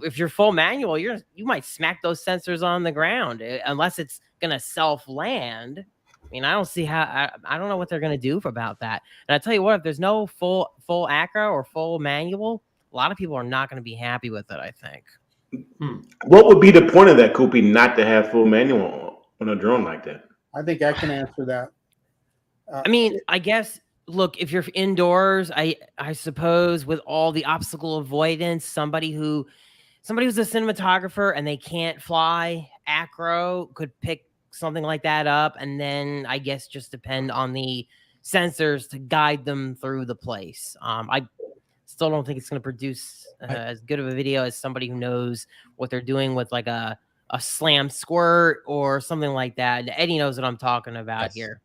if you're full manual, you might smack those sensors on the ground unless it's gonna self land. I mean, I don't see how. I don't know what they're gonna do about that. And I tell you what, if there's no full acro or full manual, a lot of people are not going to be happy with it, I think. What would be the point of that, Cuppi, not to have full manual on a drone like that? I think I can answer that. I mean, I guess, look, if you're indoors, I suppose with all the obstacle avoidance, somebody who's a cinematographer and they can't fly acro could pick something like that up, and then I guess just depend on the sensors to guide them through the place. I still don't think it's going to produce as good of a video as somebody who knows what they're doing with like a slam squirt or something like that. Eddie knows what I'm talking about here.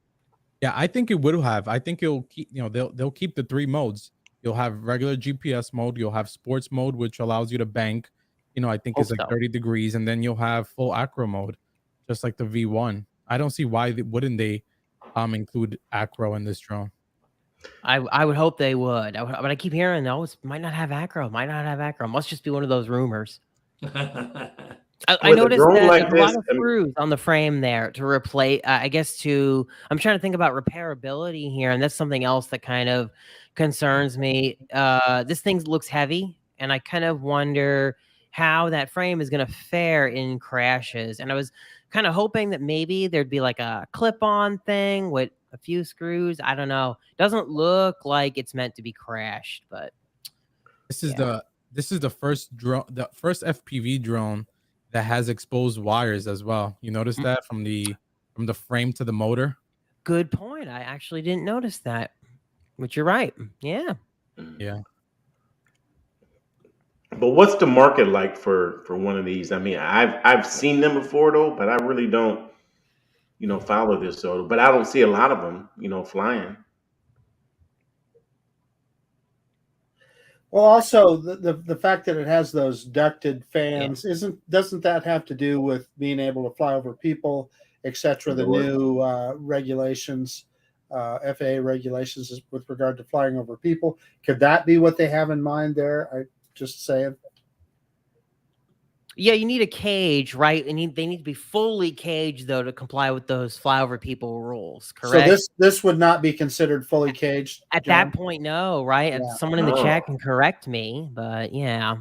Yeah, I think it will have. I think it'll keep, they'll keep the 3 modes. You'll have regular GPS mode, you'll have sports mode, which allows you to bank, I think it's like 30 degrees, and then you'll have full acro mode, just like the V1. I don't see why wouldn't they include acro in this drone. I would hope they would. But I keep hearing, no, it might not have acro, Must just be one of those rumors. I noticed that like a lot of screws on the frame there to replace, I'm trying to think about repairability here, and that's something else that kind of concerns me. This thing looks heavy, and I kind of wonder how that frame is going to fare in crashes. And I was kind of hoping that maybe there'd be like a clip-on thing with a few screws. I don't know. Doesn't look like it's meant to be crashed, but this is the first drone, the first FPV drone that has exposed wires as well. You notice that from the frame to the motor? Good point. I actually didn't notice that, but you're right. Yeah. But what's the market like for one of these? I mean, I've seen them before though, but I really don't, follow this though. But I don't see a lot of them, flying. Well, also the fact that it has those ducted fans doesn't that have to do with being able to fly over people, etc. The new regulations, FAA regulations with regard to flying over people. Could that be what they have in mind there? I just saying. Yeah, you need a cage, right? They need to be fully caged though to comply with those fly over people rules, correct? So this would not be considered fully caged at that point, no, right? Yeah. Someone in the chat can correct me, but yeah.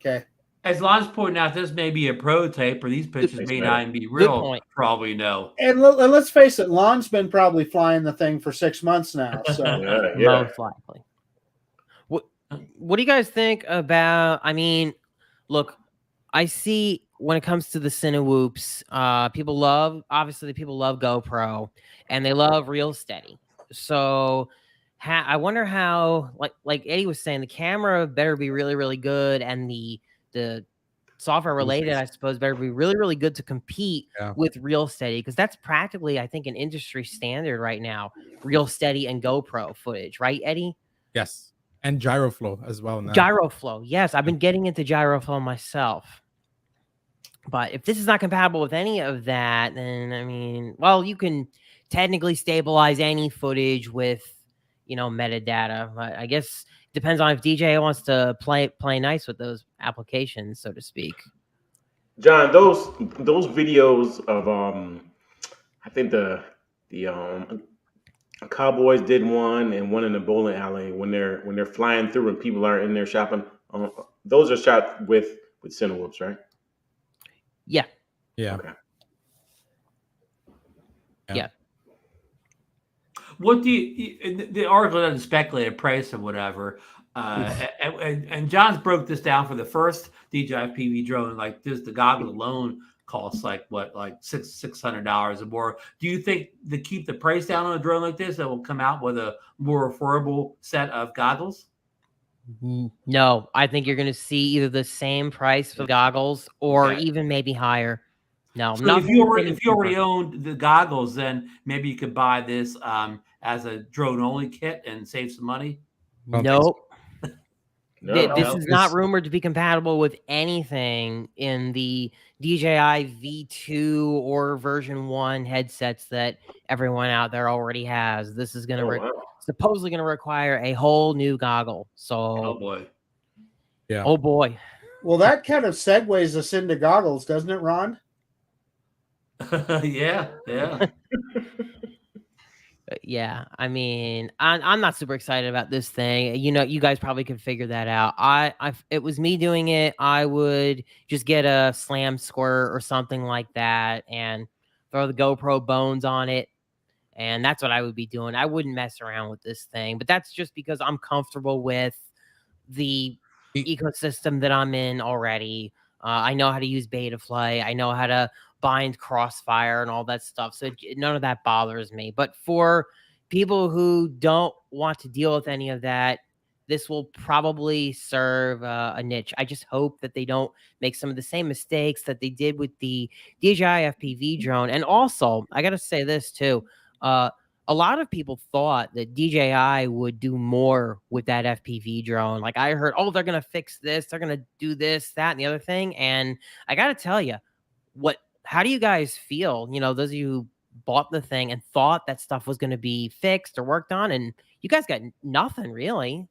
Okay. As Lon's pointing out, this may be a prototype, or these pictures may not even be real. Probably no. And let's face it, Lon's been probably flying the thing for 6 months now. So most likely. What do you guys think about? I mean, look. I see when it comes to the Cinewhoops, people love GoPro and they love Real Steady. So I wonder how, like Eddie was saying, the camera better be really, really good, and the software related, I suppose, better be really, really good to compete with Real Steady, because that's practically, I think, an industry standard right now. Real Steady and GoPro footage, right, Eddie? Yes, and Gyroflow as well. Now. Gyroflow, yes, I've been getting into Gyroflow myself. But if this is not compatible with any of that, then I mean, well, you can technically stabilize any footage with, metadata. I guess it depends on if DJI wants to play nice with those applications, so to speak. John, those videos of I think the Cowboys did one, and one in the bowling alley when they're flying through and people are in there shopping. Those are shot with Cinewhoops, right? Yeah. Okay. Yeah. What do the article doesn't speculate a price or whatever, and John's broke this down for the first DJI PV drone. Like this, the goggle alone costs like $600 or more. Do you think to keep the price down on a drone like this, that will come out with a more affordable set of goggles? No, I think you're going to see either the same price for goggles or even maybe higher. No, so if you already owned the goggles, then maybe you could buy this as a drone only kit and save some money. Nope. This is not rumored to be compatible with anything in the DJI V2 or version 1 headsets that everyone out there already has. This is going to supposedly going to require a whole new goggle. So, oh boy. Yeah. Oh boy. Well, that kind of segues us into goggles, doesn't it, Ron? Yeah. Yeah, I mean, I'm not super excited about this thing. You guys probably could figure that out. If it was me doing it, I would just get a slam squirt or something like that and throw the GoPro bones on it. And that's what I would be doing. I wouldn't mess around with this thing, but that's just because I'm comfortable with the ecosystem that I'm in already. I know how to use Betaflight. I know how to bind Crossfire and all that stuff. So none of that bothers me. But for people who don't want to deal with any of that, this will probably serve a niche. I just hope that they don't make some of the same mistakes that they did with the DJI FPV drone. And also, I got to say this too. A lot of people thought that DJI would do more with that FPV drone. Like I heard, oh, they're going to fix this. They're going to do this, that, and the other thing. And I got to tell you, how do you guys feel? You know, those of you who bought the thing and thought that stuff was going to be fixed or worked on, and you guys got nothing really.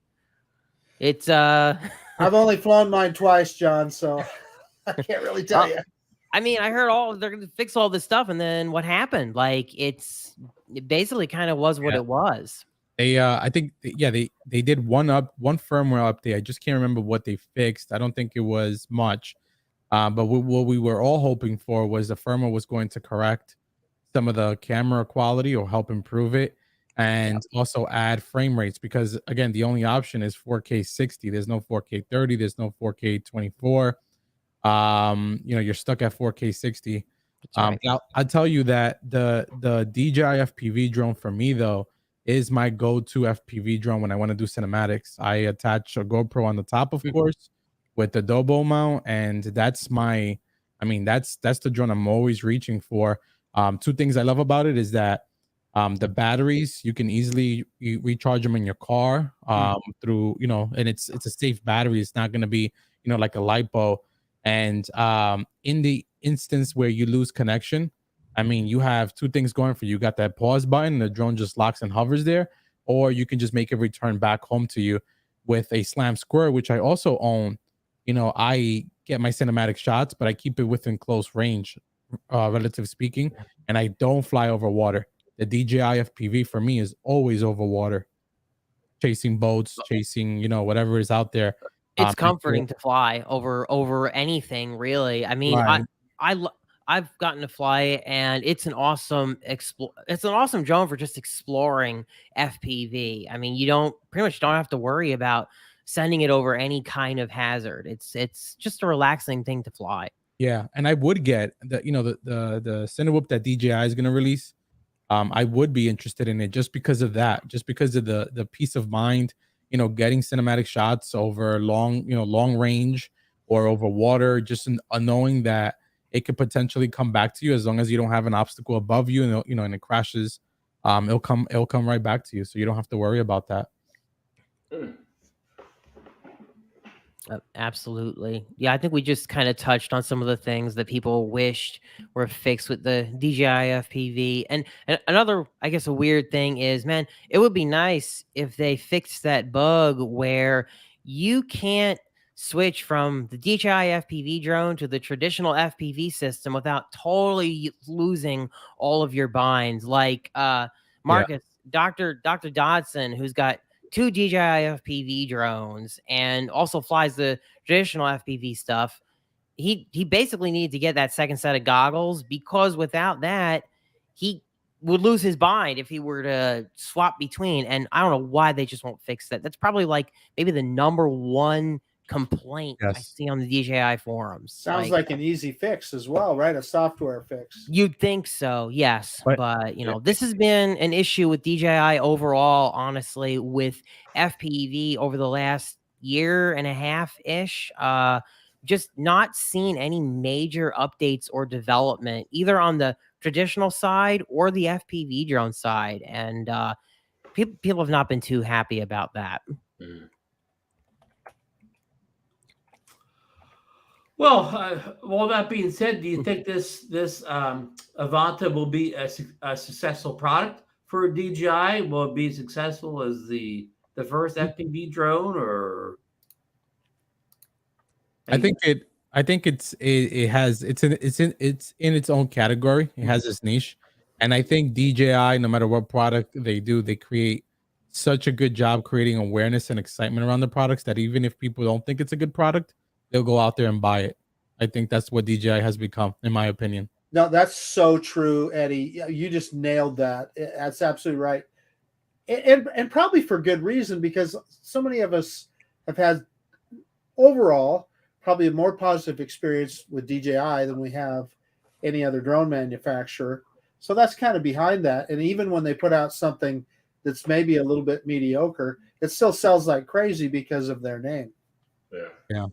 It's I've only flown mine twice, John, so I can't really tell you. I mean, I heard they're going to fix all this stuff, and then what happened? Like it basically kind of was what it was. They I think they did one firmware update. I just can't remember what they fixed. I don't think it was much. But what we were all hoping for was the firmware was going to correct some of the camera quality or help improve it, and also add frame rates, because again, the only option is 4K 60. There's no 4K 30. There's no 4K 24. You're stuck at 4K 60. Right. I'll tell you that the DJI FPV drone for me though is my go-to FPV drone when I want to do cinematics. I attach a GoPro on the top, of course, with the Dobo mount, and that's the drone I'm always reaching for. Two things I love about it is that the batteries, you can easily recharge them in your car through, and it's a safe battery. It's not going to be, like a LiPo. And in the instance where you lose connection, you have two things going for you. You got that pause button, the drone just locks and hovers there, or you can just make it return back home to you with a Slam Square, which I also own. I get my cinematic shots, but I keep it within close range, relative speaking, and I don't fly over water. The DJI FPV for me is always over water, chasing boats, chasing, whatever is out there. It's comforting to fly over anything, really. I mean, right. I've gotten to fly it, and it's an awesome drone for just exploring FPV. I mean, you pretty much don't have to worry about sending it over any kind of hazard. It's just a relaxing thing to fly. Yeah, and I would get the Cinewhoop that DJI is going to release. I would be interested in it just because of that, just because of the peace of mind. Getting cinematic shots over long range or over water, just knowing that it could potentially come back to you as long as you don't have an obstacle above you, and it crashes. It'll come right back to you, so you don't have to worry about that. Absolutely. Yeah, I think we just kind of touched on some of the things that people wished were fixed with the DJI FPV. And another, I guess, a weird thing is, man, it would be nice if they fixed that bug where you can't switch from the DJI FPV drone to the traditional FPV system without totally losing all of your binds. Like Marcus, Dr. Dodson, who's got 2 DJI FPV drones and also flies the traditional FPV stuff. He basically needed to get that second set of goggles, because without that, he would lose his bind if he were to swap between. And I don't know why they just won't fix that. That's probably like maybe the number 1 complaint I see on the DJI forums. Sounds like an easy fix as well, right? A software fix. You'd think so, yes. But this has been an issue with DJI overall, honestly, with FPV over the last year and a half ish. Just not seeing any major updates or development either on the traditional side or the FPV drone side, and people have not been too happy about that. Well, all that being said, do you think this Avanta will be a successful product for DJI? Will it be as successful as the first FPV drone, or? I think it's in its own category. It has its niche, and I think DJI, no matter what product they do, they create such a good job creating awareness and excitement around the products that even if people don't think it's a good product, they'll go out there and buy it. I think that's what DJI has become, in my opinion. No, that's so true, Eddie. You just nailed that. That's absolutely right. And probably for good reason, because so many of us have had overall probably a more positive experience with DJI than we have any other drone manufacturer. So that's kind of behind that. And even when they put out something that's maybe a little bit mediocre, it still sells like crazy because of their name. Yeah.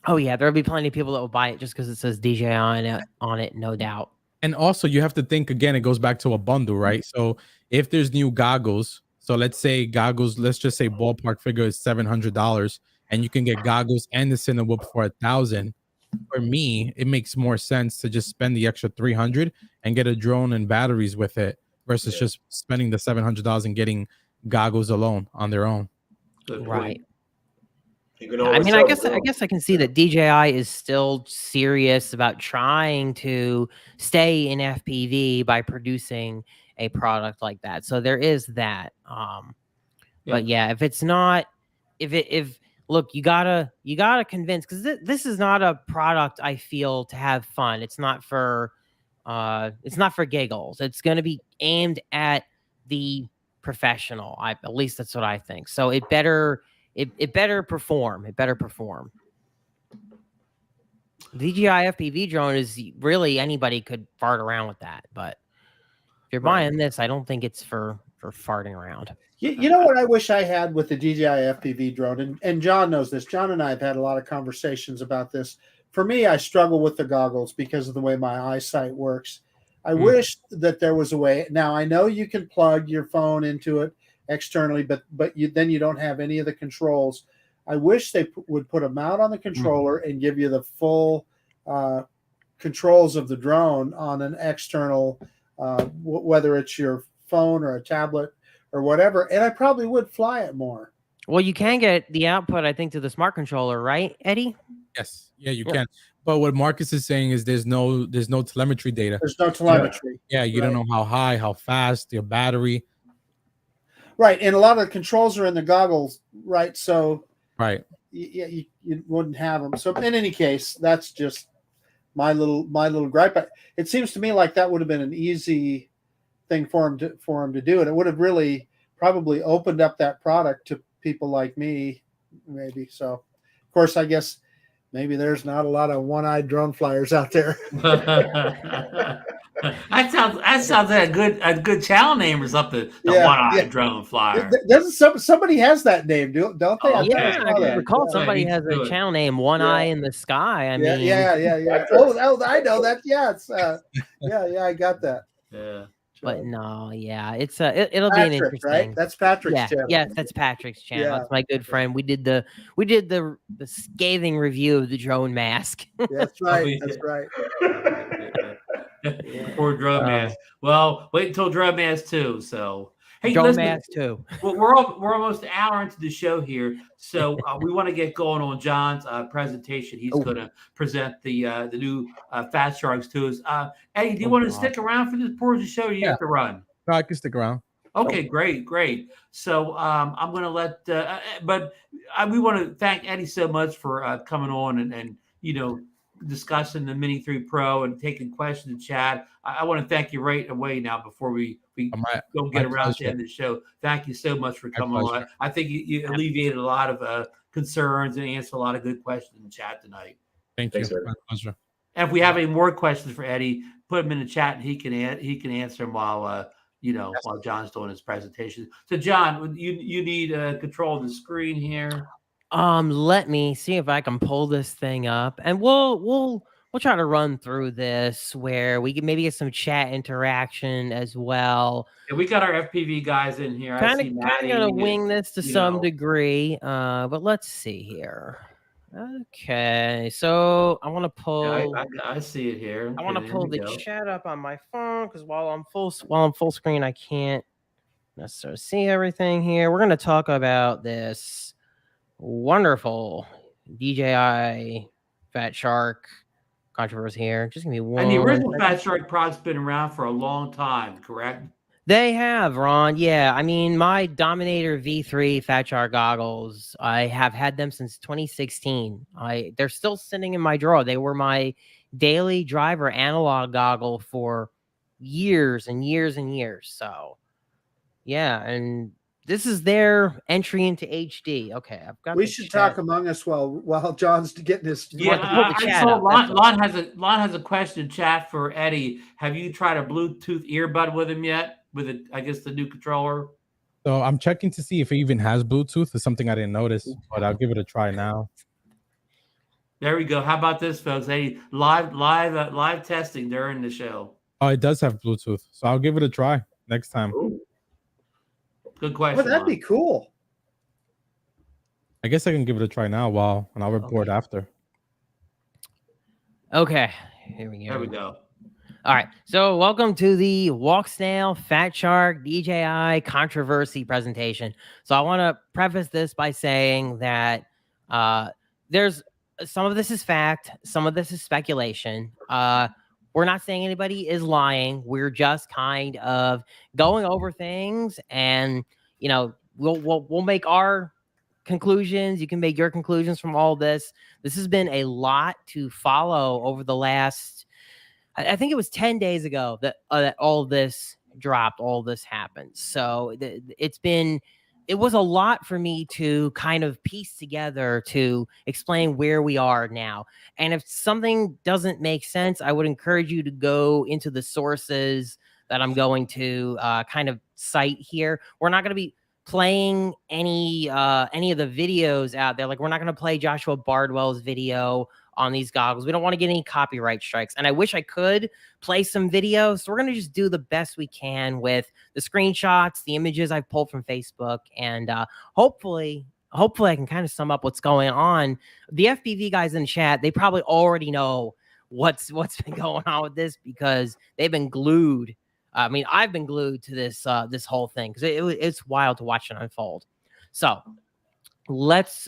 Oh yeah, there'll be plenty of people that will buy it just because it says DJI on it, no doubt. And also you have to think again, it goes back to a bundle, right? So if there's new goggles, so let's say goggles, let's just say ballpark figure is $700, and you can get goggles and the Cinewhoop for $1,000. For me, it makes more sense to just spend the extra $300 and get a drone and batteries with it versus just spending the $700 and getting goggles alone on their own. Right. I mean, I guess I can see that DJI is still serious about trying to stay in FPV by producing a product like that. So there is that. But yeah, if it's not, if look, you gotta convince, because this is not a product I feel to have fun. It's not for giggles. It's going to be aimed at the professional. At least that's what I think. So it better perform. It better perform. DJI FPV drone is really, anybody could fart around with that, but if you're buying this, I don't think it's for farting around. You know what I wish I had with the DJI FPV drone, and John knows this. John and I have had a lot of conversations about this. For me, I struggle with the goggles because of the way my eyesight works. I wish that there was a way. Now, I know you can plug your phone into it externally, but then you don't have any of the controls. I wish they would put a mount on the controller and give you the full controls of the drone on an external, whether it's your phone or a tablet or whatever, and I probably would fly it more. Well, you can get the output, I think, to the Smart Controller, right, Eddie? Yes. Yeah, you can. But what Marcus is saying is there's no telemetry data. There's no telemetry. Yeah, you don't know how high, how fast, your battery. Right, and a lot of the controls are in the goggles, right? So you wouldn't have them. So in any case, that's just my little gripe. But it seems to me like that would have been an easy thing for him to do, and it would have really probably opened up that product to people like me, maybe. So, of course, I guess maybe there's not a lot of one-eyed drone flyers out there. That sounds like a good channel name or something. The one-eyed drone flyer. Doesn't somebody has that name? Don't they? I can recall somebody has a channel name, One Eye in the Sky. I mean, yeah. Oh, I know that. Yeah, it's I got that. Yeah. But no, it's it'll Patrick, be an interesting. Right? That's Patrick's channel. Yes, that's Patrick's channel. That's my good friend. We did the scathing review of the drone mask. That's right. That's right. Poor drone mask. Well, wait until drone mask 2. So hey, drone mask 2. Well, we're almost an hour into the show here, so we want to get going on John's presentation. He's going to present the new Fat Sharks to us. Eddie, do you want to stick around for this portion of the show? Or you have to run. No, I can stick around. Okay, great. So I'm going to let, but we want to thank Eddie so much for coming on and discussing the Mini 3 Pro and taking questions in chat. I want to thank you right away now before we go get around to the end of the show. Thank you so much for coming on. I think you alleviated a lot of concerns and answered a lot of good questions in the chat tonight. Thank you. My pleasure. And if we have any more questions for Eddie, put them in the chat and he can answer them while John's doing his presentation. So John, you need control of the screen here. Let me see if I can pull this thing up, and we'll try to run through this where we can maybe get some chat interaction as well. Yeah, we got our FPV guys in here. Kind of gonna wing this to some degree, but let's see here. Okay, so I want to pull. Yeah, I see it here. I want to pull the chat up on my phone because while I'm full screen, I can't necessarily see everything here. We're gonna talk about this wonderful DJI Fat Shark controversy here. Just give me one. And the original Fat Shark product's been around for a long time, correct? They have, Ron. Yeah, I mean, my Dominator V3 Fat Shark goggles, I have had them since 2016. They're still sitting in my drawer. They were my daily driver analog goggle for years and years and years. So, yeah, and this is their entry into HD. Okay, I've got. We should talk among us while John's getting his. Yeah, I saw Lon has a question in chat for Eddie. Have you tried a Bluetooth earbud with him yet? With it, I guess the new controller. So I'm checking to see if it even has Bluetooth. It's something I didn't notice, but I'll give it a try now. There we go. How about this, folks? Hey, live testing during the show. Oh, it does have Bluetooth, so I'll give it a try next time. Ooh. Good question. Well, that'd be cool. I guess I can give it a try now and I'll report after. Okay, here we go. There we go. All right, so welcome to the Walksnail Fat Shark DJI controversy presentation. So I want to preface this by saying that there's some of this is fact, some of this is speculation. We're not saying anybody is lying. We're just kind of going over things, and we'll make our conclusions. You can make your conclusions from all this. This has been a lot to follow over the last. I think it was 10 days ago that all this dropped, all this happened. So it was a lot for me to kind of piece together to explain where we are now. And if something doesn't make sense, I would encourage you to go into the sources that I'm going to kind of cite here. We're not going to be playing any of the videos out there. Like, we're not going to play Joshua Bardwell's video on these goggles. We don't want to get any copyright strikes. And I wish I could play some videos. So we're going to just do the best we can with the screenshots, the images I've pulled from Facebook. And hopefully I can kind of sum up what's going on. The FPV guys in chat, they probably already know what's been going on with this, because they've been glued. I mean, I've been glued to this whole thing, because it's wild to watch it unfold. So let's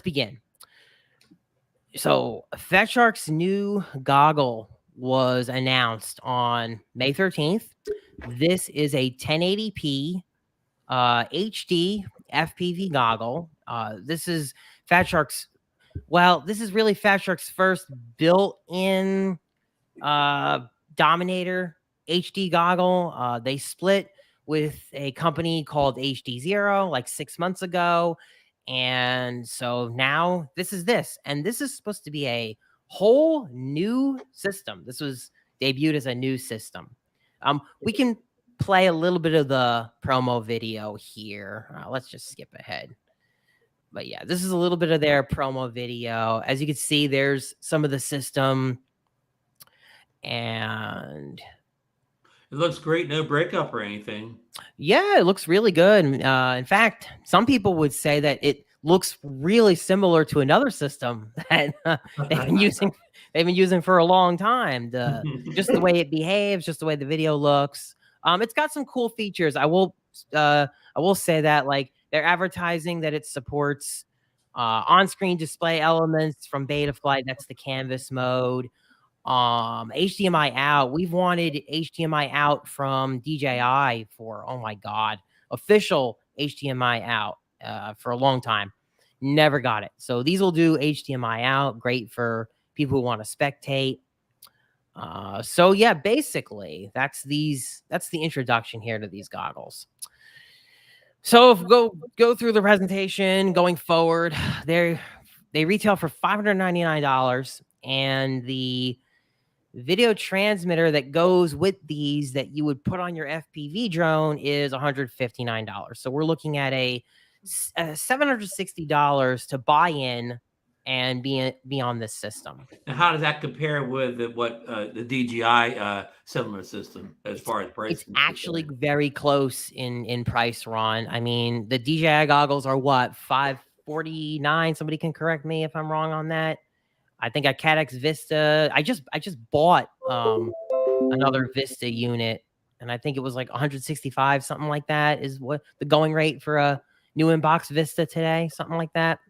begin. So Fat Shark's new goggle was announced on May 13th. This is a 1080p HD FPV goggle. This is Fat Shark's. Well, this is really Fat Shark's first built-in Dominator HD goggle. They split with a company called HD Zero like 6 months ago. And so now this is supposed to be a whole new system. This was debuted as a new system. We can play a little bit of the promo video here. Let's just skip ahead. But yeah, this is a little bit of their promo video. As you can see, there's some of the system, and it looks great. No breakup or anything. Yeah, it looks really good. In fact, some people would say that it looks really similar to another system that they've been using for a long time. Just the way it behaves, just the way the video looks. It's got some cool features. I will say that, like, they're advertising that it supports on-screen display elements from Betaflight. That's the canvas mode. HDMI out. We've wanted HDMI out from DJI for, oh my God, official HDMI out for a long time. Never got it. So these will do HDMI out. Great for people who want to spectate. So yeah, basically that's the introduction here to these goggles. So if we go through the presentation going forward, they retail for $599, and the video transmitter that goes with these that you would put on your FPV drone is $159. So we're looking at a $760 to buy in and be on this system. And how does that compare with the DJI similar system as far as price? It's actually very close in price, Ron. I mean, the DJI goggles are what, $549? Somebody can correct me if I'm wrong on that. I think a CADX Vista. I just bought another Vista unit, and I think it was like 165, something like that is what the going rate for a new inbox Vista today, something like that.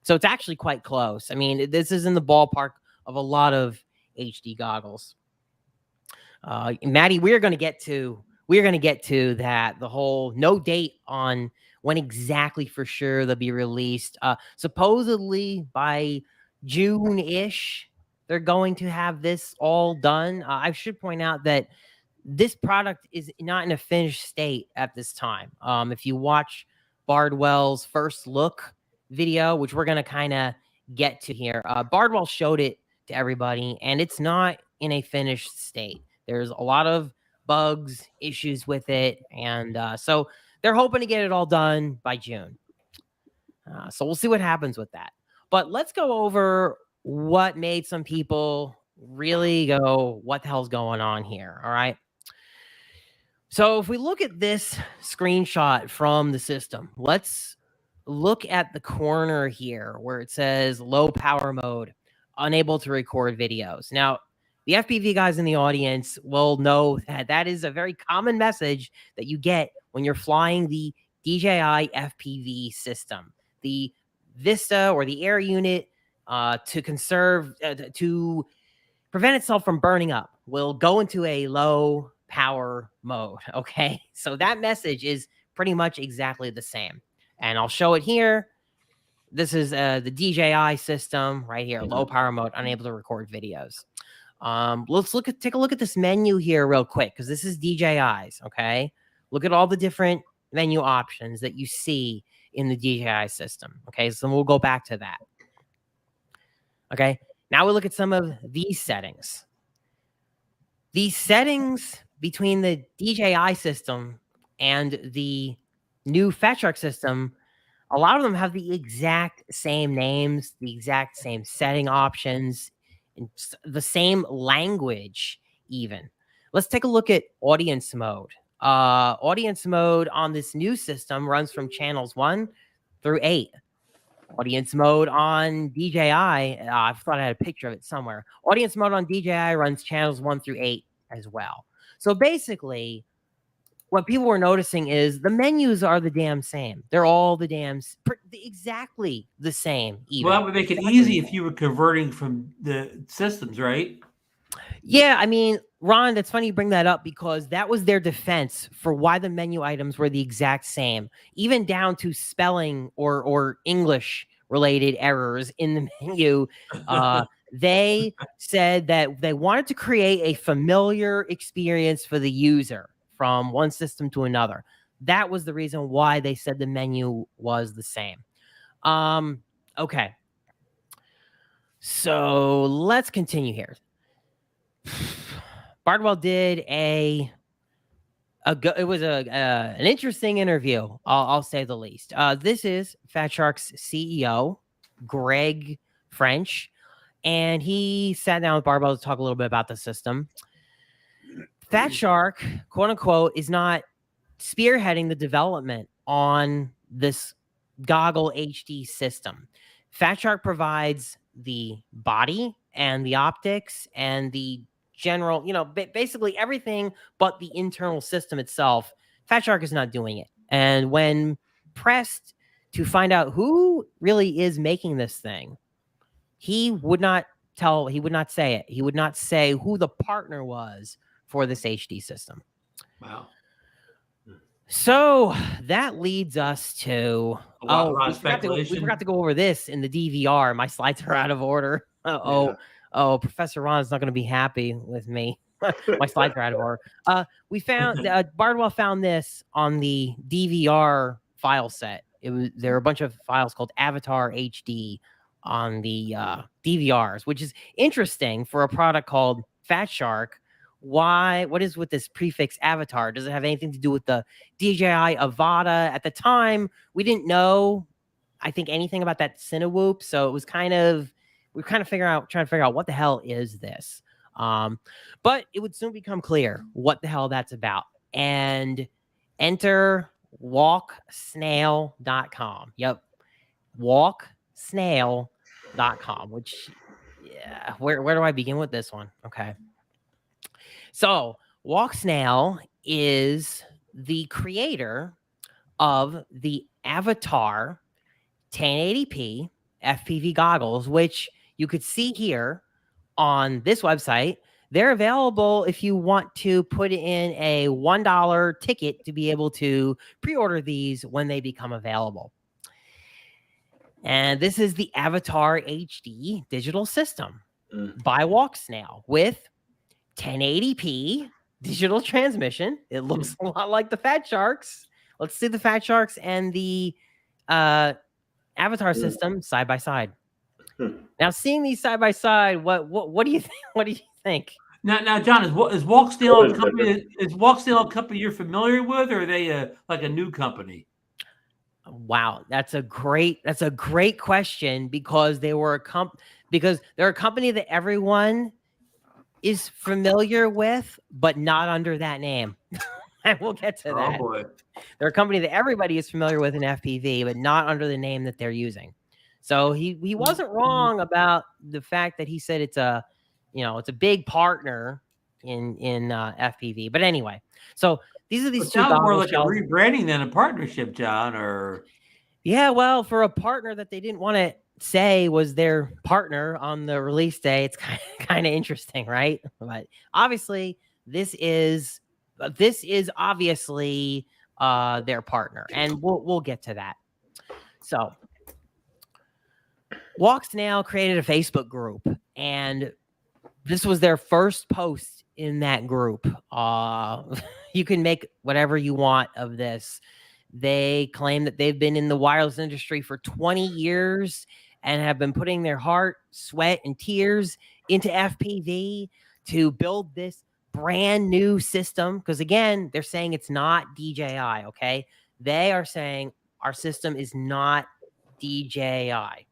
So it's actually quite close. I mean, this is in the ballpark of a lot of HD goggles. Maddie, we're going to get to we're going to get to that. The whole no date on when exactly for sure they'll be released. Supposedly by June-ish, they're going to have this all done. I should point out that this product is not in a finished state at this time. If you watch Bardwell's first look video, which we're going to kind of get to here, Bardwell showed it to everybody, and it's not in a finished state. There's a lot of bugs, issues with it, and so they're hoping to get it all done by June. So we'll see what happens with that. But let's go over what made some people really go, what the hell's going on here? All right. So if we look at this screenshot from the system, let's look at the corner here where it says low power mode, unable to record videos. Now, the FPV guys in the audience will know that that is a very common message that you get when you're flying the DJI FPV system. The Vista or the air unit to conserve, to prevent itself from burning up will go into a low power mode. Okay. So that message is pretty much exactly the same. And I'll show it here. This is the DJI system right here, low power mode, unable to record videos. Let's take a look at this menu here real quick, because this is DJI's. Okay. Look at all the different menu options that you see in the DJI system. Okay. So we'll go back to that. Okay. Now we look at some of these settings. These settings between the DJI system and the new Fat Shark system, a lot of them have the exact same names, the exact same setting options, and the same language even. Let's take a look at audience mode. Audience mode on this new system runs from channels 1 through 8. Audience mode on DJI, I thought I had a picture of it somewhere. Audience mode on DJI runs channels 1 through 8 as well. So basically, what people were noticing is the menus are the damn same. They're all the damn exactly the same. Even. Well, that would make it easy if you were converting from the systems, right? Yeah, I mean, Ron, that's funny you bring that up, because that was their defense for why the menu items were the exact same, even down to spelling or English related errors in the menu. They said that they wanted to create a familiar experience for the user from one system to another. That was the reason why they said the menu was the same. Okay. So let's continue here. Bardwell did an interesting interview, I'll say the least. This is Fat Shark's CEO, Greg French, and he sat down with Bardwell to talk a little bit about the system. Fat Shark, quote unquote, is not spearheading the development on this goggle HD system. Fat Shark provides the body and the optics and the general, basically everything but the internal system itself. Fat Shark is not doing it. And when pressed to find out who really is making this thing, he would not say it. He would not say who the partner was for this HD system. Wow. So that leads us to a lot of speculation. We forgot to go over this in the DVR. My slides are out of order. Professor Ron is not going to be happy with me. My slides are out of order. We found Bardwell found this on the DVR file set. There were a bunch of files called Avatar HD on the DVRs, which is interesting for a product called Fat Shark. What is with this prefix Avatar? Does it have anything to do with the DJI Avata? At the time, we didn't know, I think, anything about that Cinewhoop, so it was trying to figure out what the hell is this. But it would soon become clear what the hell that's about. And enter walksnail.com. Yep. Walksnail.com, which, yeah, where do I begin with this one? Okay. So Walksnail is the creator of the Avatar 1080p FPV goggles, which you could see here on this website. they're available if you want to put in a $1 ticket to be able to pre-order these when they become available. And this is the Avatar HD digital system by Walksnail with 1080p digital transmission. It looks a lot like the Fat Sharks. Let's see the Fat Sharks and the Avatar system side by side. Now, seeing these side by side, what do you think? What do you think? Now, John, is Walksnail a company? Is Walksnail a company you're familiar with, or are they like a new company? Wow, that's a great question, because they're a company that everyone is familiar with, but not under that name. And we'll get to that. Oh boy. They're a company that everybody is familiar with in FPV, but not under the name that they're using. So he wasn't wrong about the fact that he said it's a big partner in FPV. But anyway, so these are these two sounds more goggle like shells. a rebranding than a partnership, John. Or yeah, well, for a partner that they didn't want to say was their partner on the release day, it's kind of interesting, right? But obviously, this is obviously their partner, and we'll get to that. So, Walksnail created a Facebook group, and this was their first post in that group. You can make whatever you want of this. They claim that they've been in the wireless industry for 20 years and have been putting their heart, sweat, and tears into FPV to build this brand new system. Because again, they're saying it's not DJI, okay? They are saying our system is not DJI.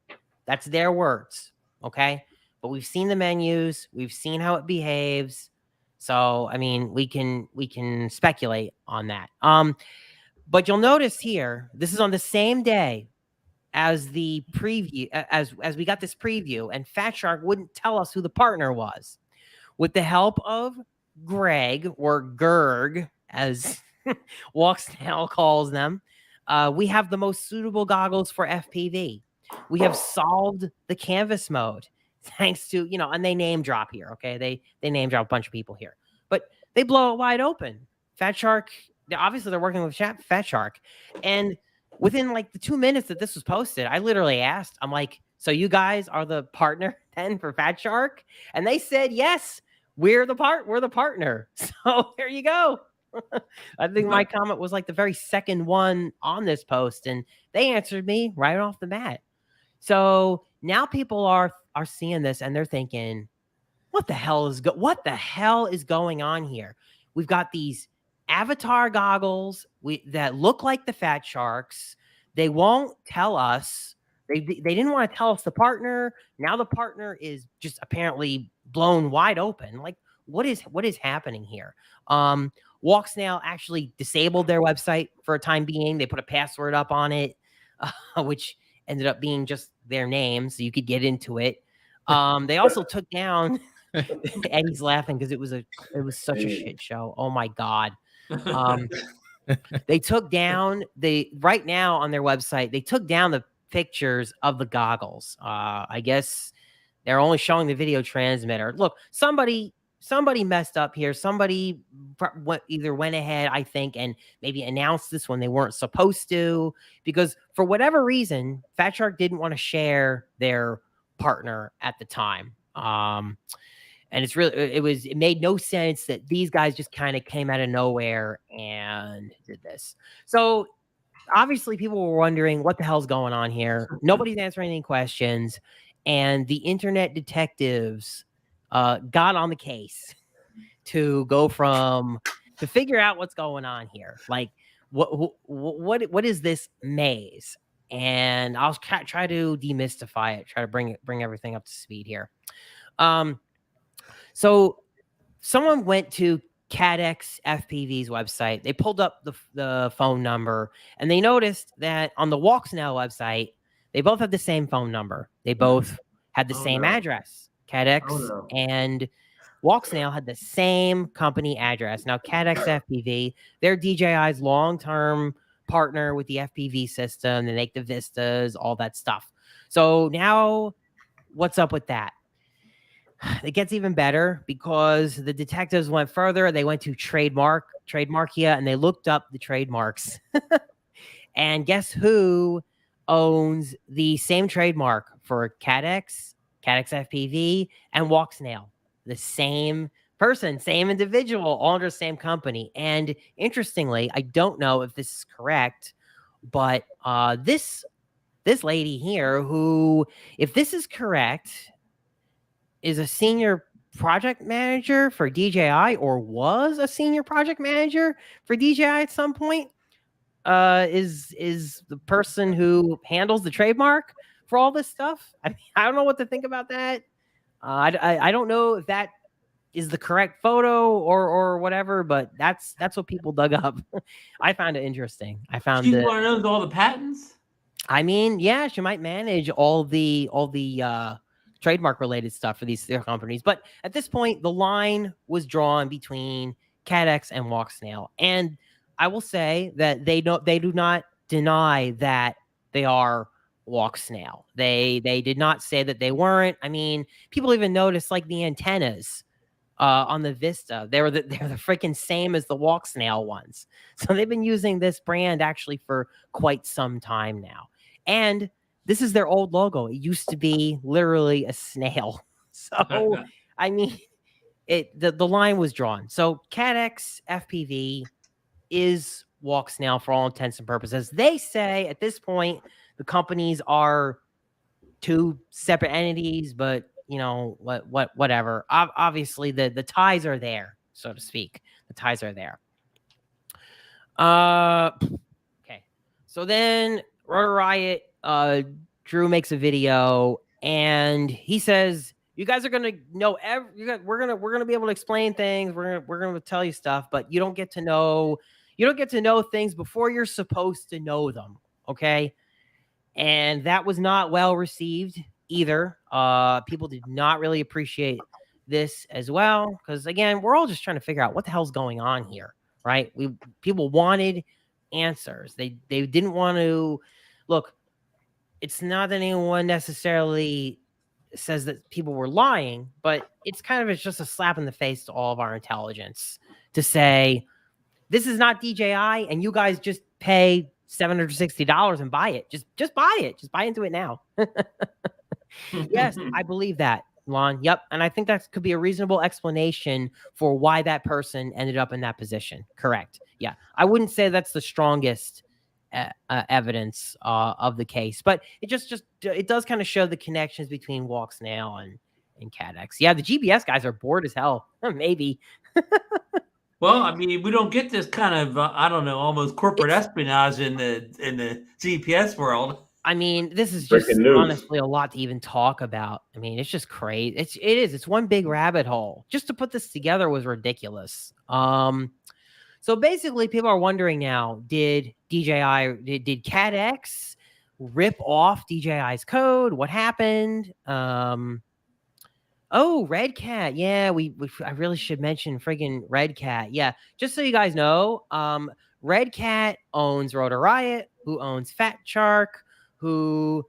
That's their words, okay? But we've seen the menus, we've seen how it behaves. So, I mean, we can speculate on that. But you'll notice here, this is on the same day as the preview, as we got this preview, and Fat Shark wouldn't tell us who the partner was. With the help of Greg, or Gerg, as Walksnail calls them, we have the most suitable goggles for FPV. We have solved the canvas mode thanks to, and they name drop here, okay? They name drop a bunch of people here, but they blow it wide open. Fat Shark, obviously they're working with Fat Shark, and within like the 2 minutes that this was posted, I literally asked, I'm like, so you guys are the partner then for Fat Shark? And they said, yes, we're the partner. So there you go. I think my comment was like the very second one on this post, and they answered me right off the bat. So now people are seeing this and they're thinking, what the hell is going on here? We've got these Avatar goggles that look like the Fat Sharks. They won't tell us. They didn't want to tell us the partner. Now the partner is just apparently blown wide open. Like, what is happening here? Walksnail actually disabled their website for a time being. They put a password up on it, which ended up being just their name, so you could get into it. They also took down. Eddie's laughing because it was such a shit show. Oh my god. They took down right now on their website. They took down the pictures of the goggles. I guess they're only showing the video transmitter. Look, somebody messed up here. Somebody either went ahead, I think, and maybe announced this when they weren't supposed to, because for whatever reason, Fat Shark didn't want to share their partner at the time. And it made no sense that these guys just kind of came out of nowhere and did this. So obviously people were wondering what the hell's going on here. Nobody's answering any questions. And the internet detectives got on the case to figure out what's going on here. Like, what is this maze? And I'll try to demystify it, try to bring everything up to speed here. So someone went to CADX FPV's website. They pulled up the phone number, and they noticed that on the Walksnail website, they both had the same phone number. They both had the same address. CADX and Walksnail had the same company address. Now, CADX FPV, they're DJI's long-term partner with the FPV system. They make the Vistas, all that stuff. So now, what's up with that? it gets even better because the detectives went further. They went to Trademarkia, and they looked up the trademarks. And guess who owns the same trademark for Cadex FPV, and Walksnail? The same person, same individual, all under the same company. And interestingly, I don't know if this is correct, but this lady here, who, if this is correct, is a senior project manager for DJI, or was a senior project manager for DJI at some point, is the person who handles the trademark for all this stuff. I mean, I don't know what to think about that. I don't know if that is the correct photo or whatever, but that's what people dug up. I found it interesting. I found She's one of those all the patents. I mean, yeah, she might manage all the trademark related stuff for these companies. But at this point, the line was drawn between Cadex and Walksnail, and I will say that they do not deny that they are Walksnail. They did not say that they weren't. I mean, people even noticed like the antennas on the Vista. They're the freaking same as the Walksnail ones. So they've been using this brand actually for quite some time now. And this is their old logo. It used to be literally a snail. So I mean, the line was drawn. So Cadex FPV is Walksnail for all intents and purposes. They say at this point the companies are two separate entities, but you know whatever. Obviously the ties are there, so to speak. The ties are there. Okay. So then Rotor Riot, Drew makes a video and he says, you guys are gonna know we're gonna be able to explain things. We're gonna tell you stuff, but you don't get to know things before you're supposed to know them. Okay. And that was not well received either. People did not really appreciate this as well. Because again, we're all just trying to figure out what the hell's going on here. Right. People wanted answers. They didn't want to look. It's not that anyone necessarily says that people were lying, but it's just a slap in the face to all of our intelligence to say, this is not DJI, and you guys just pay $760 and buy it. Just buy it. Just buy into it now. Yes, I believe that, Lon. Yep. And I think that could be a reasonable explanation for why that person ended up in that position. Correct. Yeah. I wouldn't say that's the strongest evidence of the case, but it does kind of show the connections between Walksnail and Cadex. Yeah, the GBS guys are bored as hell. Maybe. Well, I mean, we don't get this kind of I don't know, almost corporate espionage in the GPS world. I mean, this is just honestly a lot to even talk about. I mean, it's just crazy. It's one big rabbit hole. Just to put this together was ridiculous. So basically, people are wondering now: did Cadex rip off DJI's code? What happened? Oh, Red Cat. Yeah, I really should mention friggin' Red Cat. Yeah, just so you guys know, Red Cat owns Rotor Riot, who owns Fat Shark, who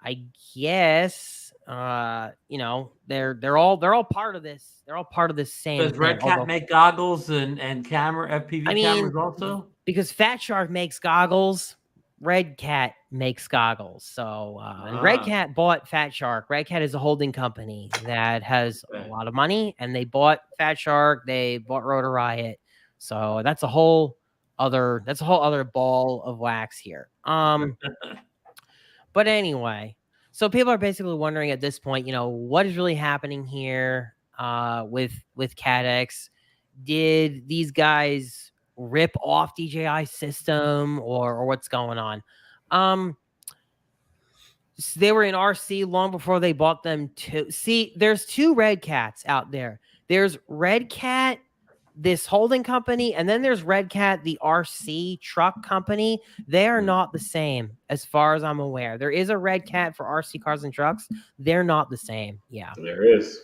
I guess they're all part of this. They're all part of this same. Does Red Cat make goggles and camera FPV cameras also? Because Fat Shark makes goggles, Red Cat makes goggles. So and Red Cat bought Fat Shark. Red Cat is a holding company that has a lot of money, and they bought Fat Shark. They bought Rotor Riot. So that's a whole other ball of wax here. But anyway, so people are basically wondering at this point, what is really happening here with Cadex? Did these guys rip off DJI system or what's going on? So they were in RC long before they bought them too. See, there's two Red Cats out there. There's Red Cat, this holding company, and then there's Red Cat, the RC truck company. They are not the same as far as I'm aware. There is a Red Cat for RC cars and trucks. They're not the same. Yeah. There is.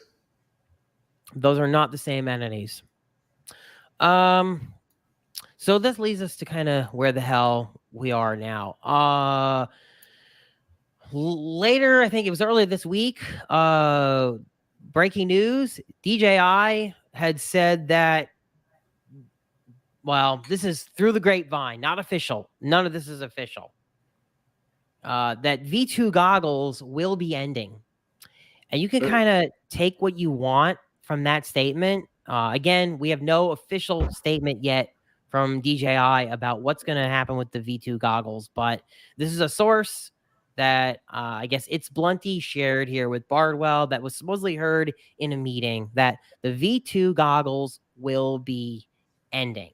Those are not the same entities. So this leads us to kind of where the hell we are now. Later, I think it was earlier this week, breaking news, DJI had said that, well, this is through the grapevine, not official. None of this is official. That V2 goggles will be ending. And you can kind of take what you want from that statement. Again, we have no official statement yet from DJI about what's going to happen with the V2 goggles, but this is a source that I guess it's Blunty shared here with Bardwell that was supposedly heard in a meeting that the V2 goggles will be ending.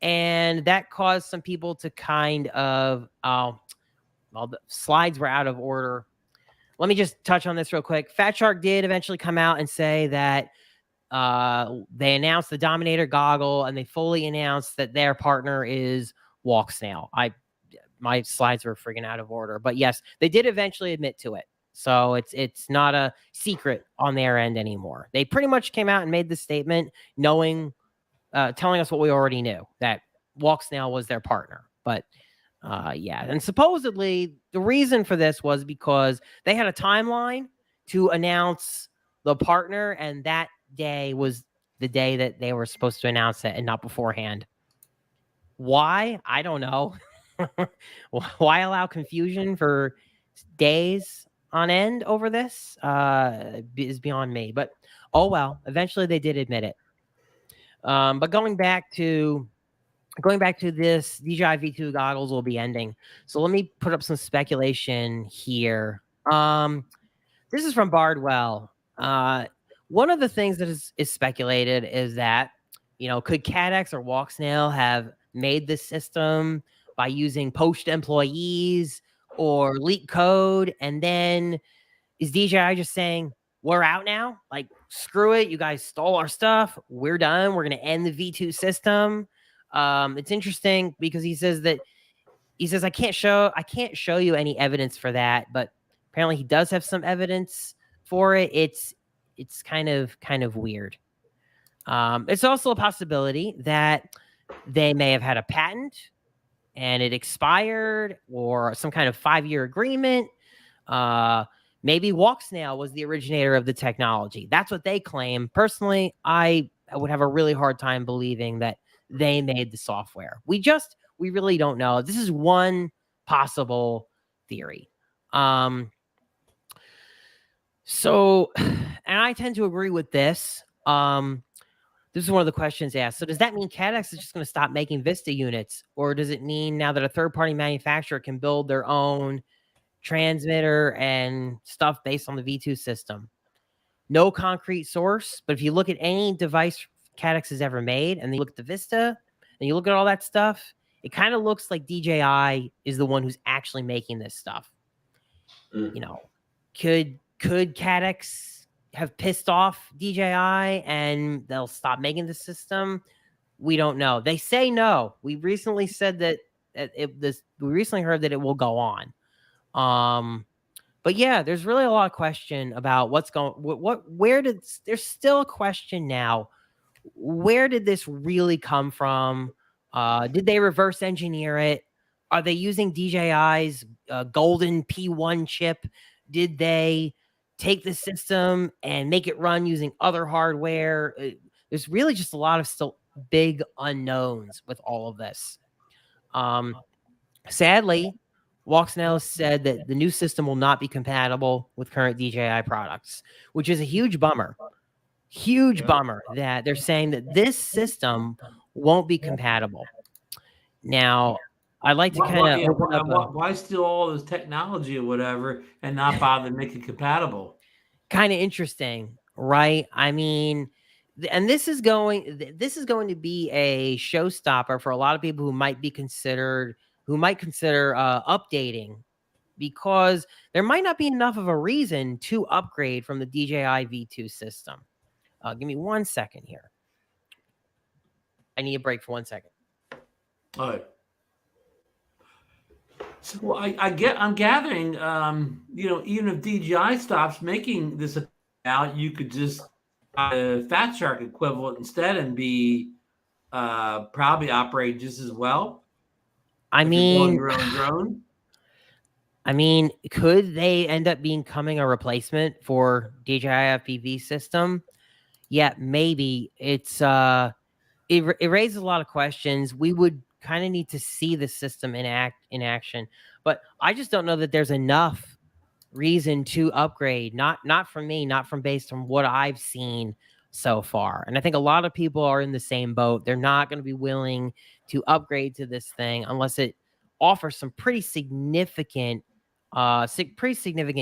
And that caused some people to kind of, well, the slides were out of order. Let me just touch on this real quick. Fat Shark did eventually come out and say that they announced the Dominator goggle and they fully announced that their partner is Walksnail. My slides were freaking out of order, but yes, they did eventually admit to it. So it's not a secret on their end anymore. They pretty much came out and made the statement knowing, telling us what we already knew, that Walksnail was their partner. But yeah, and supposedly the reason for this was because they had a timeline to announce the partner, and that day was the day that they were supposed to announce it and not beforehand. Why? I don't know. Why allow confusion for days on end over this is beyond me. But oh well, eventually they did admit it. But going back to this, DJI V2 goggles will be ending. So let me put up some speculation here. This is from Bardwell. One of the things that is speculated is that, could CADX or Walksnail have made this system by using poached employees or leak code? And then is DJI just saying, we're out now? Like, screw it. You guys stole our stuff. We're done. We're going to end the V2 system. It's interesting because he says I can't show you any evidence for that, but apparently he does have some evidence for it. It's kind of weird. It's also a possibility that they may have had a patent and it expired, or some kind of 5-year agreement. Maybe Walksnail was the originator of the technology. That's what they claim. Personally, I would have a really hard time believing that they made the software. We really don't know. This is one possible theory. So, and I tend to agree with this. This is one of the questions asked. So does that mean CADX is just going to stop making Vista units? Or does it mean now that a third-party manufacturer can build their own transmitter and stuff based on the V2 system? No concrete source, but if you look at any device CADX has ever made, and then you look at the Vista, and you look at all that stuff, it kind of looks like DJI is the one who's actually making this stuff. Could CADX have pissed off DJI and they'll stop making the system? We don't know. They say no. We recently said that we recently heard that it will go on. But yeah, there's really a lot of question about what's going. There's still a question now. Where did this really come from? Did they reverse engineer it? Are they using DJI's golden P1 chip? Did they take the system and make it run using other hardware? There's really just a lot of still big unknowns with all of this. Sadly, Walksnail said that the new system will not be compatible with current DJI products, which is a huge bummer. Huge bummer that they're saying that this system won't be compatible. Now, I'd like to kind of why steal all this technology or whatever and not bother to make it compatible? Kind of interesting, right? I mean, and this is going to be a showstopper for a lot of people who might consider updating, because there might not be enough of a reason to upgrade from the DJI V2 system. Give me 1 second here. I need a break for 1 second. All right. So I'm gathering, even if DJI stops making this out, you could just a Fat Shark equivalent instead and be probably operate just as well. I mean, your own drone. I mean, could they end up becoming a replacement for DJI FPV system? Yeah, maybe. It raises a lot of questions. We would kind of need to see the system in action, but I just don't know that there's enough reason to upgrade. Not from me, not from based on what I've seen so far. And I think a lot of people are in the same boat. They're not going to be willing to upgrade to this thing unless it offers some pretty significant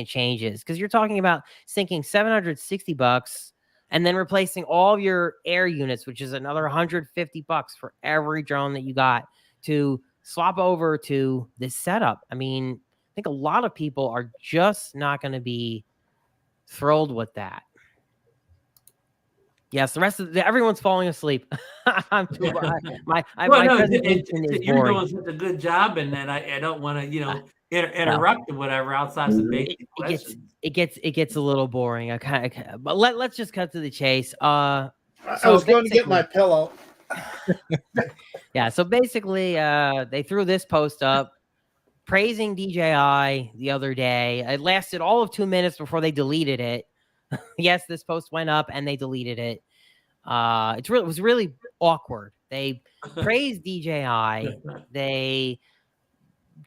changes, because you're talking about sinking $760 and then replacing all of your air units, which is another $150 for every drone that you got to swap over to this setup. I mean, I think a lot of people are just not going to be thrilled with that. Yes, the rest of everyone's falling asleep. My presentation is you're boring. doing such a good job, and then I don't want to interrupt or whatever outside some basic questions. It gets a little boring. But let's just cut to the chase. I was going to get my pillow. Yeah, so basically, they threw this post up praising DJI the other day. It lasted all of 2 minutes before they deleted it. Yes, this post went up and they deleted it. It was really awkward. They praised DJI. They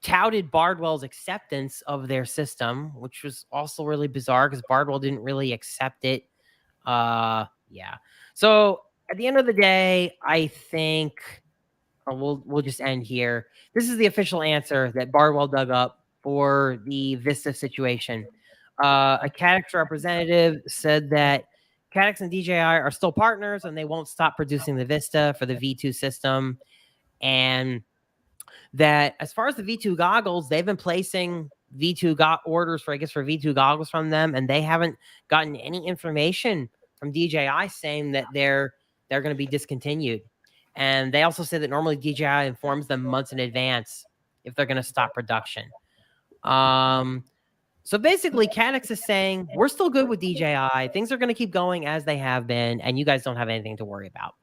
touted Bardwell's acceptance of their system, which was also really bizarre because Bardwell didn't really accept it. Yeah. So at the end of the day, I think we'll just end here. This is the official answer that Bardwell dug up for the Vista situation. A Caddx representative said that Caddx and DJI are still partners and they won't stop producing the Vista for the V2 system. And that as far as the V2 goggles, they've been placing orders for V2 goggles from them, and they haven't gotten any information from DJI saying that they're going to be discontinued. And they also said that normally DJI informs them months in advance if they're going to stop production. So basically, Caddx is saying, we're still good with DJI. Things are going to keep going as they have been, and you guys don't have anything to worry about.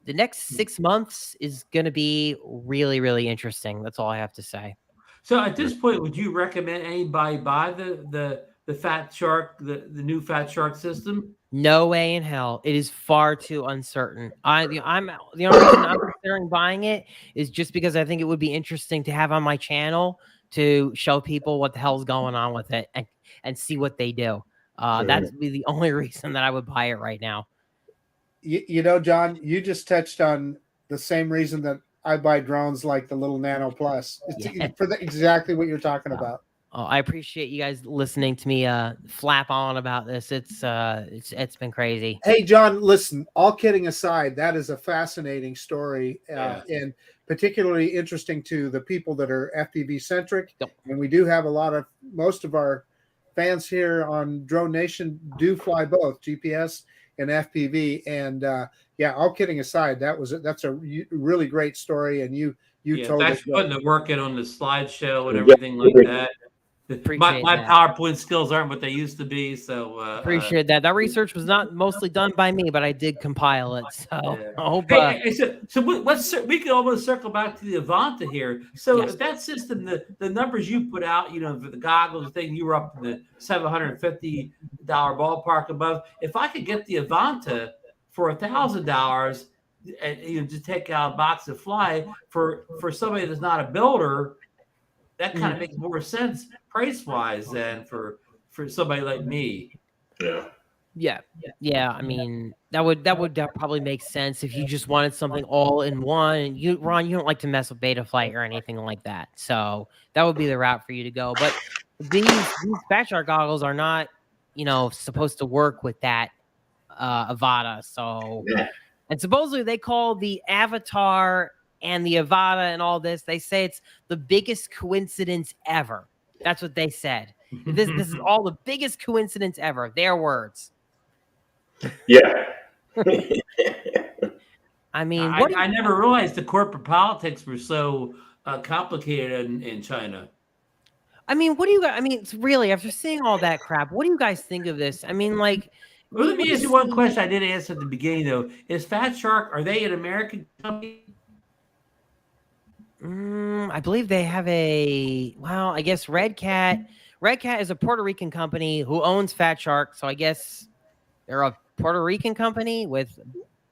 The next 6 months is going to be really, really interesting. That's all I have to say. So at this point, would you recommend anybody buy the Fat Shark, the new Fat Shark system? No way in hell. It is far too uncertain. The only reason I'm considering buying it is just because I think it would be interesting to have on my channel to show people what the hell's going on with it and see what they do. Sure. That's be the only reason that I would buy it right now. You know, John, you just touched on the same reason that I buy drones like the little Nano Plus. It's for exactly what you're talking about. Oh, I appreciate you guys listening to me flap on about this. It's been crazy. Hey, John, listen, all kidding aside, that is a fascinating story and particularly interesting to the people that are FPV centric. Yep. And we do have most of our fans here on DroneNation do fly both GPS and FPV. And all kidding aside, that's a really great story. And you told thanks it. for putting the work in on the slideshow and everything like that. My PowerPoint skills aren't what they used to be, so appreciate that. That research was not mostly done by me, but I did compile it. So I hope. We can almost circle back to the Avanta here. So if that system, the numbers you put out, for the goggles thing, you were up in the $750 ballpark above. If I could get the Avanta for $1,000 and just take out a box and fly for somebody that's not a builder, that kind of makes more sense price wise than for somebody like me. Yeah. I mean, that would probably make sense if you just wanted something all in one. And Ron, you don't like to mess with Betaflight or anything like that, so that would be the route for you to go. But these Fat Shark goggles are not, supposed to work with that Avata. So, and supposedly they call the Avatar and the Avata and all this, they say it's the biggest coincidence ever. That's what they said. This is all the biggest coincidence ever. Their words. Yeah. I mean, I never realized the corporate politics were so complicated in China. I mean, what do you guys? I mean, it's really, after seeing all that crap, what do you guys think of this? I mean, like, well, let me ask you one question I didn't answer at the beginning though. Is Fat Shark, are they an American company? I believe they have I guess Red Cat. Red Cat is a Puerto Rican company who owns Fat Shark. So I guess they're a Puerto Rican company with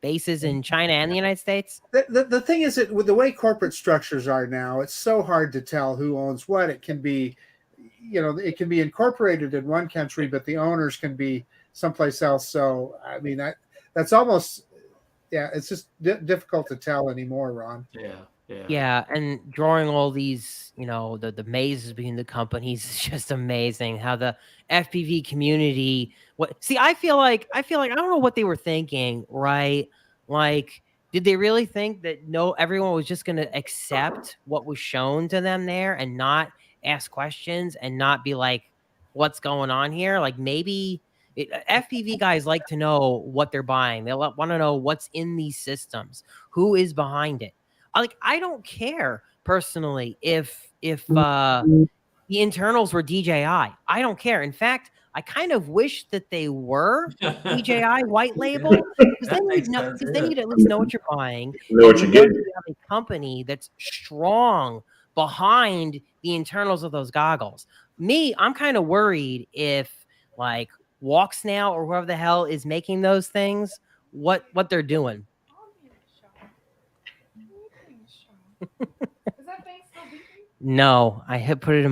bases in China and the United States. The thing is that with the way corporate structures are now, it's so hard to tell who owns what. It can be, it can be incorporated in one country, but the owners can be someplace else. So, I mean, that's almost, it's just difficult to tell anymore, Ron. Yeah, and drawing all these, the mazes between the companies is just amazing. How the FPV community. I feel like I don't know what they were thinking, right? Like, did they really think that everyone was just going to accept what was shown to them there and not ask questions and not be like, what's going on here? Like, maybe FPV guys like to know what they're buying. They want to know what's in these systems, who is behind it. Like, I don't care personally if the internals were DJI. I don't care. In fact, I kind of wish that they were DJI white label, because then you'd at least know what you're buying. Know what you're getting. You have a company that's strong behind the internals of those goggles. I'm kind of worried if like Walksnail or whoever the hell is making those things, what they're doing. Is that thing still beeping? No, I put it in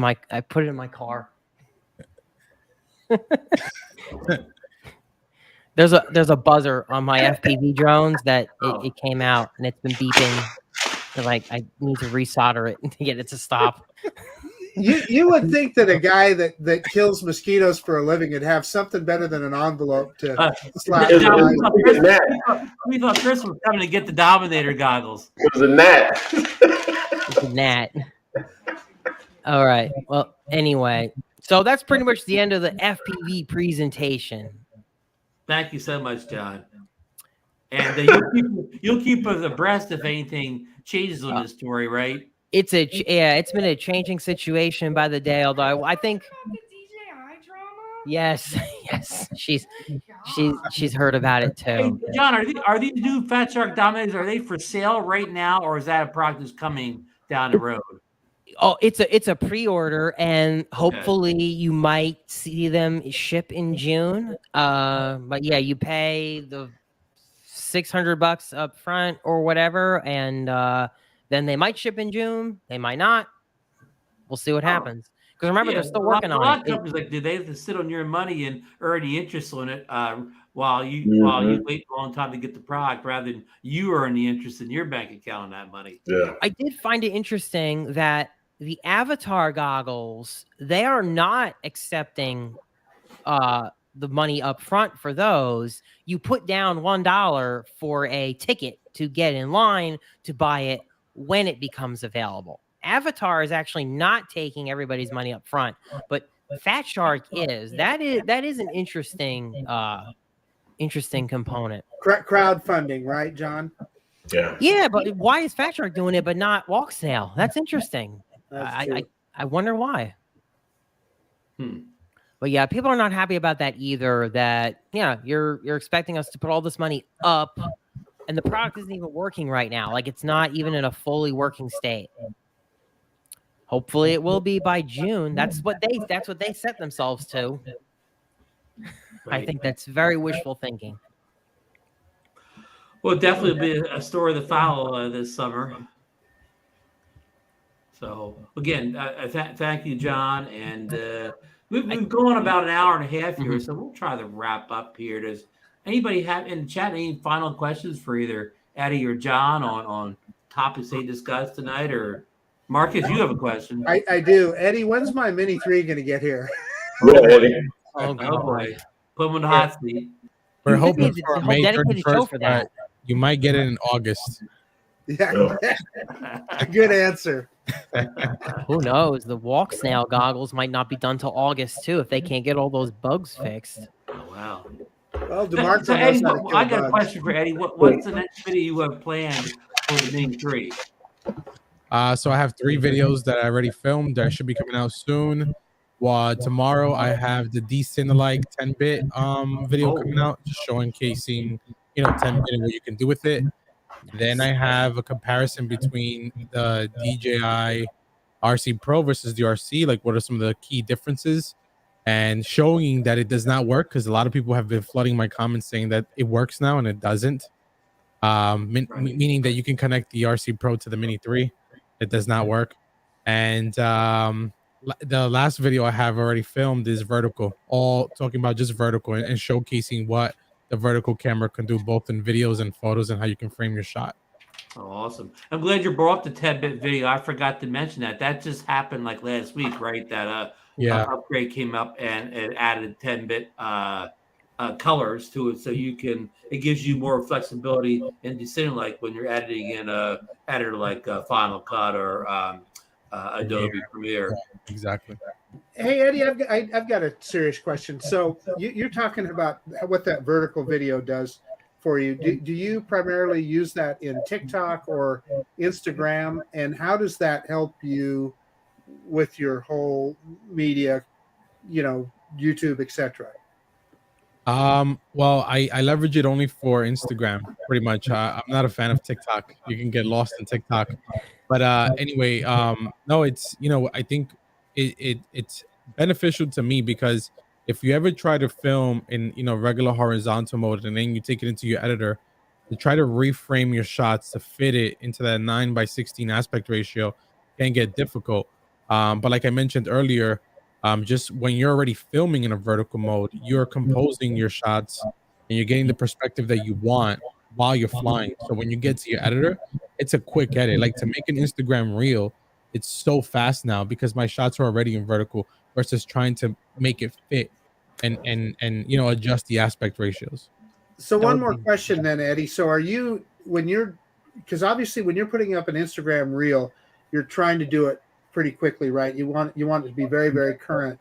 my car. There's a buzzer on my FPV drones that it came out and it's been beeping. So like I need to resolder it to get it to stop. You would think that a guy that kills mosquitoes for a living would have something better than an envelope to slap. We thought Chris was coming to get the Dominator goggles. It was a gnat. It's a gnat. All right. Well, anyway, so that's pretty much the end of the FPV presentation. Thank you so much, John. And you'll keep us abreast if anything changes on this story, right? It's been a changing situation by the day. Although I think The DJI drama? yes, she's heard about it Hey, too. John, are these new Fat Shark Dominators? Are they for sale right now, or is that a product that's coming down the road? Oh, it's a pre-order, and hopefully you might see them ship in June. But yeah, you pay the $600 up front or whatever, and then they might ship in June. They might not. We'll see what happens. Because remember, they're still working on it. A lot of companies like, do they have to sit on your money and earn the interest on it while you wait a long time to get the product, rather than you earn the interest in your bank account on that money? Yeah. I did find it interesting that the Avatar goggles, they are not accepting the money up front for those. You put down $1 for a ticket to get in line to buy it when it becomes available. Avatar is actually not taking everybody's money up front, but Fat Shark is. That is an interesting component. Crowdfunding, right, John? Yeah. Yeah, but why is Fat Shark doing it but not Walksnail? That's interesting. I wonder why. But yeah, people are not happy about that either. That you're expecting us to put all this money up, and the product isn't even working right now. Like, it's not even in a fully working state. Hopefully, it will be by June. That's what they set themselves to. I think that's very wishful thinking. Well, definitely be a story to follow this summer. So again, thank you, John, and we've been going about an hour and a half here, so we'll try to wrap up here. Does anybody have in the chat any final questions for either Eddie or John on topics they discussed tonight? Or Marcus, you have a question? I do. Eddie, when's my Mini 3 going to get here? Yeah, Eddie. Oh, boy, put him in the hot seat. We're You hoping need for a a May dedicated show 31st, for that. but you might get it in August. Yeah, good answer. Who knows? The Walksnail goggles might not be done till August too if they can't get all those bugs fixed. Oh, wow. Well, DeMarco So, knows Eddie, how to kill I got a bugs. question for Eddie. What's the next video you have planned for the Mini 3? So I have 3 videos that I already filmed that should be coming out soon. Tomorrow I have the Cinelike 10-bit video coming out, just showcasing 10-bit and what you can do with it. Then I have a comparison between the DJI RC Pro versus the RC. Like, what are some of the key differences? And showing that it does not work, because a lot of people have been flooding my comments saying that it works now and it doesn't. Meaning that you can connect the RC Pro to the Mini 3. It does not work. And the last video I have already filmed is vertical, all talking about just vertical and showcasing what the vertical camera can do, both in videos and photos, and how you can frame your shot. Oh, awesome. I'm glad you brought up the 10-bit video. I forgot to mention that. That just happened like last week, right? That upgrade came up and it added 10-bit colors to it, so it gives you more flexibility in decision, like when you're editing in a editor like Final Cut or Adobe Premiere. Exactly. Hey Eddie, I've got a serious question. So you're talking about what that vertical video does for you. Do you primarily use that in TikTok or Instagram, and how does that help you with your whole media, YouTube, etc.? Well, I leverage it only for Instagram, pretty much. I'm not a fan of TikTok. You can get lost in TikTok. But anyway, no, it's, I think it's beneficial to me, because if you ever try to film in, regular horizontal mode, and then you take it into your editor to try to reframe your shots to fit it into that 9:16 aspect ratio, can get difficult. But like I mentioned earlier, just when you're already filming in a vertical mode, you're composing your shots and you're getting the perspective that you want while you're flying. So when you get to your editor, it's a quick edit. Like, to make an Instagram reel, it's so fast now because my shots are already in vertical, versus trying to make it fit and adjust the aspect ratios. So one more question then, Eddie. So because obviously when you're putting up an Instagram reel, you're trying to do it pretty quickly, right? You want it to be very, very current.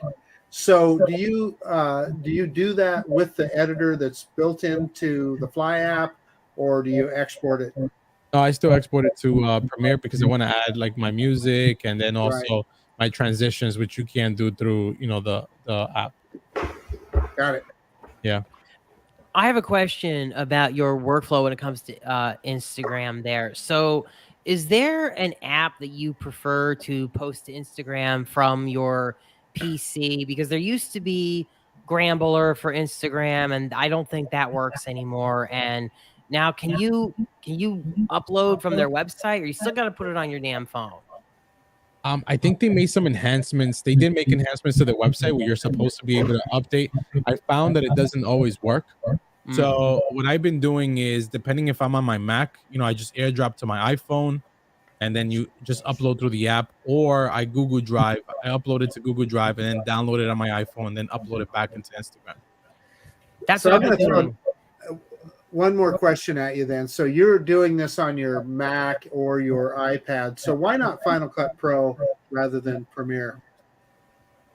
So do you do that with the editor that's built into the Fly app, or do you export it? No, I still export it to Premiere, because I want to add like my music and then also my transitions, which you can do through the app. Got it. Yeah. I have a question about your workflow when it comes to Instagram there. So is there an app that you prefer to post to Instagram from your PC? Because there used to be Grambler for Instagram, and I don't think that works anymore. And now can you upload from their website, or you still got to put it on your damn phone? I think they made some enhancements. They did make enhancements to the website where you're supposed to be able to update. I found that it doesn't always work. So what I've been doing is, depending if I'm on my Mac, I just airdrop to my iPhone, and then you just upload through the app, or I Google Drive. I upload it to Google Drive and then download it on my iPhone and then upload it back into Instagram. That's so what I'm I'm going to doing. throw one more question at you then. So you're doing this on your Mac or your iPad. So why not Final Cut Pro rather than Premiere?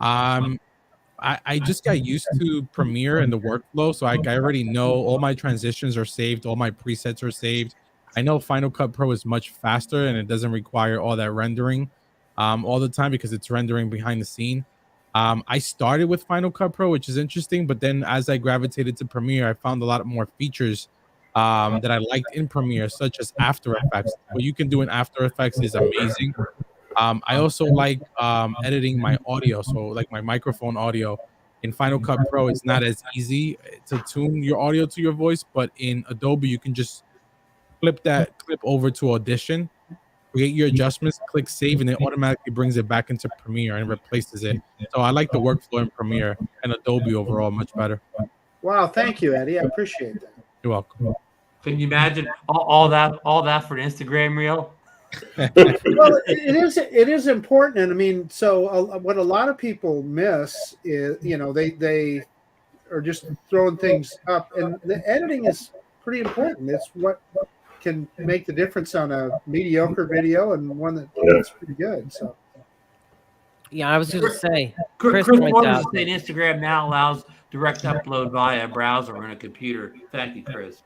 I just got used to Premiere and the workflow, so I already know all my transitions are saved, all my presets are saved. I know Final Cut Pro is much faster and it doesn't require all that rendering all the time, because it's rendering behind the scene. I started with Final Cut Pro, which is interesting, but then as I gravitated to Premiere, I found a lot more features that I liked in Premiere, such as After Effects. What you can do in After Effects is amazing. I also like editing my audio, so like my microphone audio. In Final Cut Pro, it's not as easy to tune your audio to your voice, but in Adobe, you can just flip that clip over to Audition, create your adjustments, click save, and it automatically brings it back into Premiere and replaces it. So I like the workflow in Premiere and Adobe overall much better. Wow, thank you, Eddie. I appreciate that. You're welcome. Can you imagine all that for an Instagram reel? Well, it is important, and I mean, so what a lot of people miss is, they are just throwing things up, and the editing is pretty important. It's what can make the difference on a mediocre video and one that's pretty good. So, yeah, I was just going to say, Chris points Waters out is saying Instagram now allows direct upload via a browser or a computer. Thank you, Chris.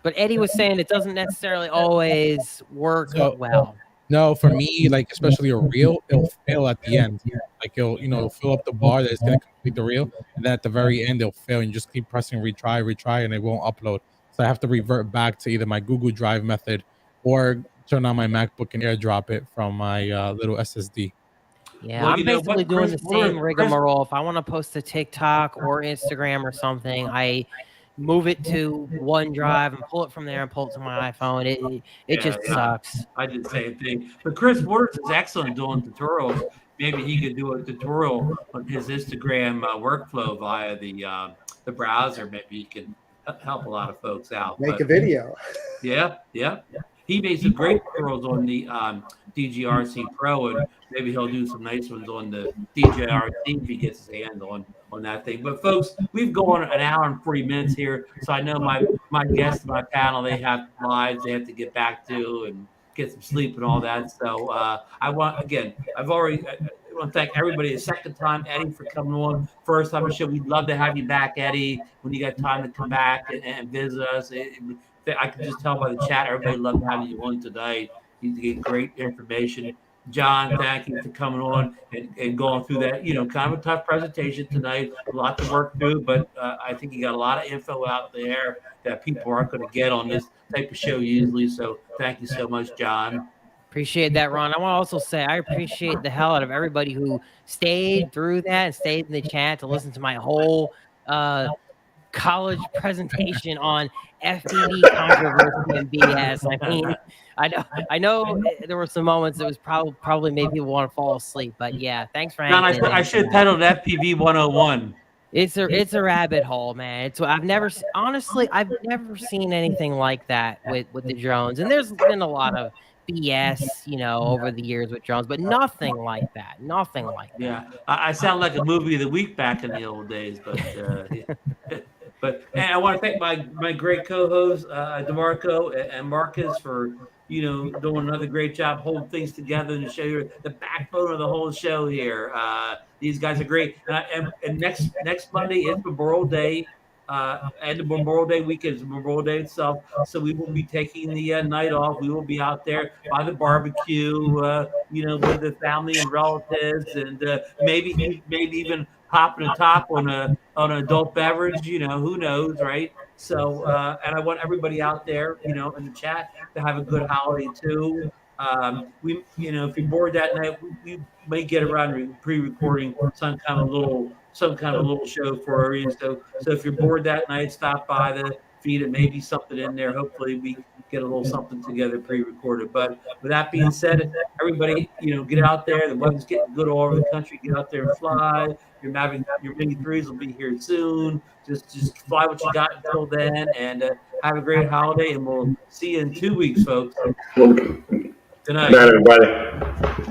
But Eddie was saying it doesn't necessarily always work well. No, for me, like especially a reel, it'll fail at the end. Like it'll fill up the bar that is going to complete the reel, and then at the very end it'll fail, and you just keep pressing retry, and it won't upload. So I have to revert back to either my Google Drive method or turn on my MacBook and AirDrop it from my little SSD. Yeah, Well, I'm you know basically what, doing Chris, the same rigmarole. If I want to post to TikTok or Instagram or something, I move it to OneDrive and pull it from there and pull it to my iPhone. It Yeah, just yeah. sucks. I did the same thing. But Chris Waters is excellent doing tutorials. Maybe he could do a tutorial on his Instagram workflow via the browser. Maybe he could help a lot of folks out. Make But a video. yeah, yeah. He made some great tutorials on the DJI RC Pro, and maybe he'll do some nice ones on the DJI RC if he gets his hand on that thing. But folks, we've gone an hour and 40 minutes here, so I know my guests, my panel, they have lives they have to get back to and get some sleep and all that. So I want I want to thank everybody a second time, Eddie, for coming on. First time on the show. We'd love to have you back, Eddie, when you got time to come back and visit us. I can just tell by the chat, everybody loved having you on tonight. You get great information. John, thank you for coming on and going through that, kind of a tough presentation tonight. A lot to work through, but I think you got a lot of info out there that people aren't going to get on this type of show usually. So thank you so much, John. Appreciate that, Ron. I want to also say I appreciate the hell out of everybody who stayed through that and stayed in the chat to listen to my whole college presentation on FPV controversy and BS. I mean, I know there were some moments that was probably made people want to fall asleep, but yeah, thanks for John, hanging in I should have titled FPV 101. It's a rabbit hole, man. I've never seen anything like that with the drones, and there's been a lot of BS, over the years with drones, but nothing like that. Nothing like that. Yeah, I sound like a movie of the week back in the old days, but and I want to thank my great co-hosts DeMarco and Marcus for doing another great job holding things together and show you the backbone of the whole show here. These guys are great, and next Monday is Memorial Day. And the Memorial Day weekend is Memorial Day itself. So we will be taking the night off. We will be out there by the barbecue, with the family and relatives, and maybe even popping a top on an adult beverage. Who knows, right? So, and I want everybody out there, in the chat to have a good holiday too. If you're bored that night, we may get around pre-recording some kind of little show for you. So if you're bored that night, stop by the feed. It may be something in there. Hopefully we get a little something together pre-recorded. But with that being said, everybody, get out there. The weather's getting good all over the country. Get out there and fly. Your Mini 3s will be here soon. Just fly what you got until then, and have a great holiday. And we'll see you in 2 weeks, folks. Good night. Good night, everybody.